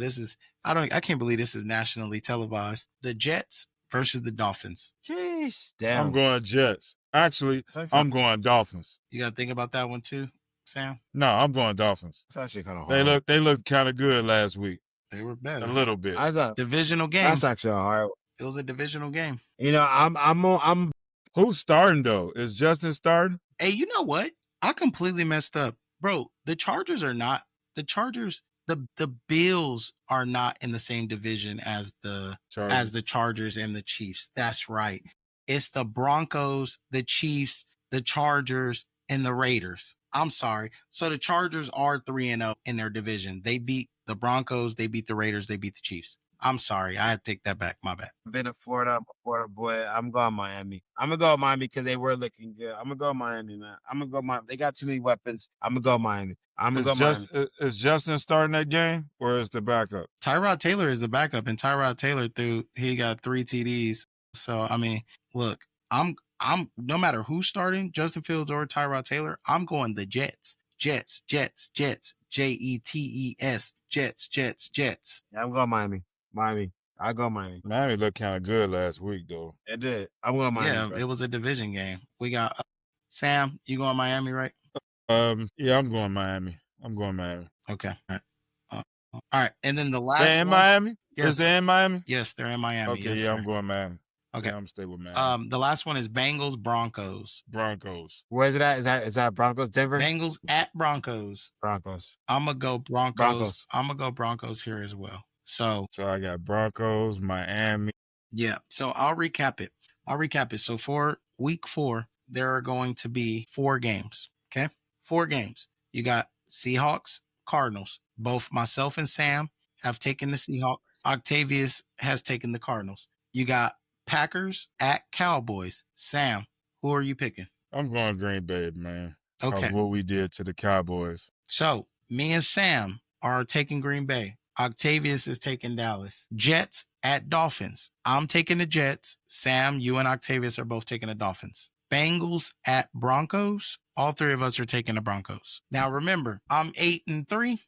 I can't believe this is nationally televised. The Jets versus the Dolphins.
Jeez, damn.
I'm going Jets. Actually, I'm going Dolphins.
You got to think about that one too, Sam?
No, I'm going Dolphins.
It's actually kind of hard.
They looked kind of good last week.
They were better.
A little bit.
Divisional game.
That's actually hard.
It was a divisional game.
I'm
Who's starting though? Is Justin starting?
Hey, you know what? I completely messed up. Bro, the Chargers, the Bills are not in the same division as the Chargers and the Chiefs. That's right. It's the Broncos, the Chiefs, the Chargers, and the Raiders. I'm sorry. So the Chargers are 3-0 in their division. They beat the Broncos, they beat the Raiders, they beat the Chiefs. I'm sorry. I had to take that back. My bad.
I've been to Florida. I'm a Florida boy. I'm going Miami. I'm going to go Miami because they were looking good. I'm going to go Miami, man. I'm going to go Miami. They got too many weapons. I'm going to go Miami. Miami.
Is Justin starting that game or is the backup?
Tyrod Taylor is the backup, and Tyrod Taylor he got 3 TDs. So, I mean, look, I'm no matter who's starting, Justin Fields or Tyrod Taylor, I'm going the Jets. Jets. Jets. Jets. Jets.
Yeah, I'm going Miami. I go Miami.
Miami looked kind of good last week, though.
It did. I'm going Miami.
Yeah, it was a division game. We got Sam. You going Miami, right?
Yeah, I'm going Miami.
Okay. All right. And then the last.
They're in Miami.
Yes.
Is they in Miami?
Yes, they're in Miami.
Okay,
yes,
yeah,
sir.
I'm going Miami.
Okay,
yeah, I'm stay with Miami.
The last one is Bengals Broncos.
Where is it at? Is that Broncos Denver?
Bengals at Broncos. I'm gonna go Broncos. I'm gonna go Broncos here as well. So
I got Broncos, Miami.
Yeah. So I'll recap it. So for week 4, there are going to be 4 games. Okay, 4 games. You got Seahawks, Cardinals. Both myself and Sam have taken the Seahawks. Octavius has taken the Cardinals. You got Packers at Cowboys. Sam, who are you picking?
I'm going Green Bay, man.
Okay.
What we did to the Cowboys.
So me and Sam are taking Green Bay. Octavius is taking Dallas. Jets at Dolphins. I'm taking the Jets. Sam, you and Octavius are both taking the Dolphins. Bengals at Broncos. All three of us are taking the Broncos. Now remember, I'm 8-3.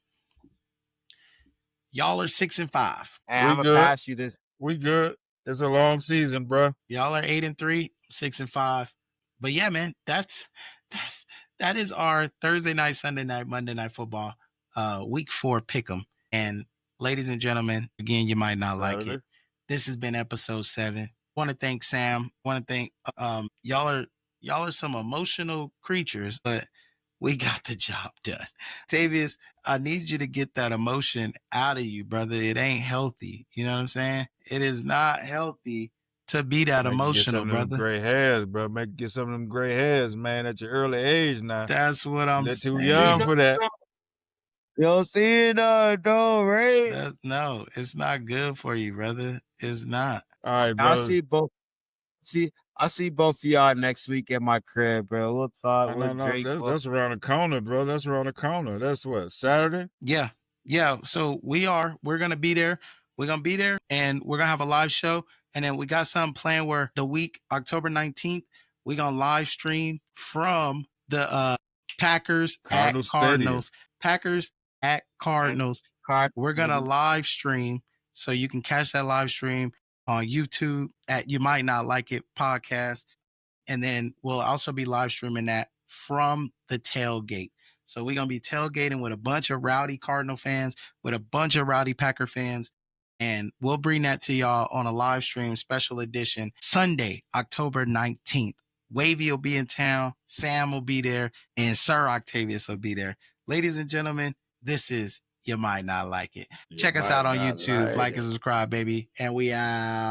Y'all are 6-5.
And
We
I'm gonna
good.
pass you this.
We good. It's a long season, bro.
Y'all are 8-3, 6-5. But yeah, man, that is our Thursday night, Sunday night, Monday night football, week 4 pick'em. And ladies and gentlemen, again, you might not like it. This has been episode 7. Want to thank Sam. Want to thank y'all are some emotional creatures, but we got the job done. Tavius, I need you to get that emotion out of you, brother. It ain't healthy. You know what I'm saying? It is not healthy to be that emotional, brother.
Get some of them gray hairs, bro. Get some of them gray hairs, man, at your early age now.
That's what I'm
saying.
saying.
Too young for that.
You don't see it, no, right?
No, it's not good for you, brother. It's not.
All right, bro.
I'll see both of y'all next week at my crib, bro. We'll talk.
No, that's around the corner, bro. That's around the corner. That's what, Saturday?
Yeah. So we're gonna be there. We're gonna be there, and we're gonna have a live show. And then we got something planned where the week October 19th, we're gonna live stream from the Packers at Cardinals. Packers at Cardinals. We're gonna live stream, so you can catch that live stream on YouTube at You Might Not Like It podcast. And then we'll also be live streaming that from the tailgate. So we're going to be tailgating with a bunch of rowdy Cardinal fans, with a bunch of rowdy Packer fans. And we'll bring that to y'all on a live stream special edition Sunday, October 19th. Wavy will be in town. Sam will be there. And Sir Octavius will be there. Ladies and gentlemen, this is You Might Not Like It. Check us out on YouTube. Like and subscribe, baby. And we out.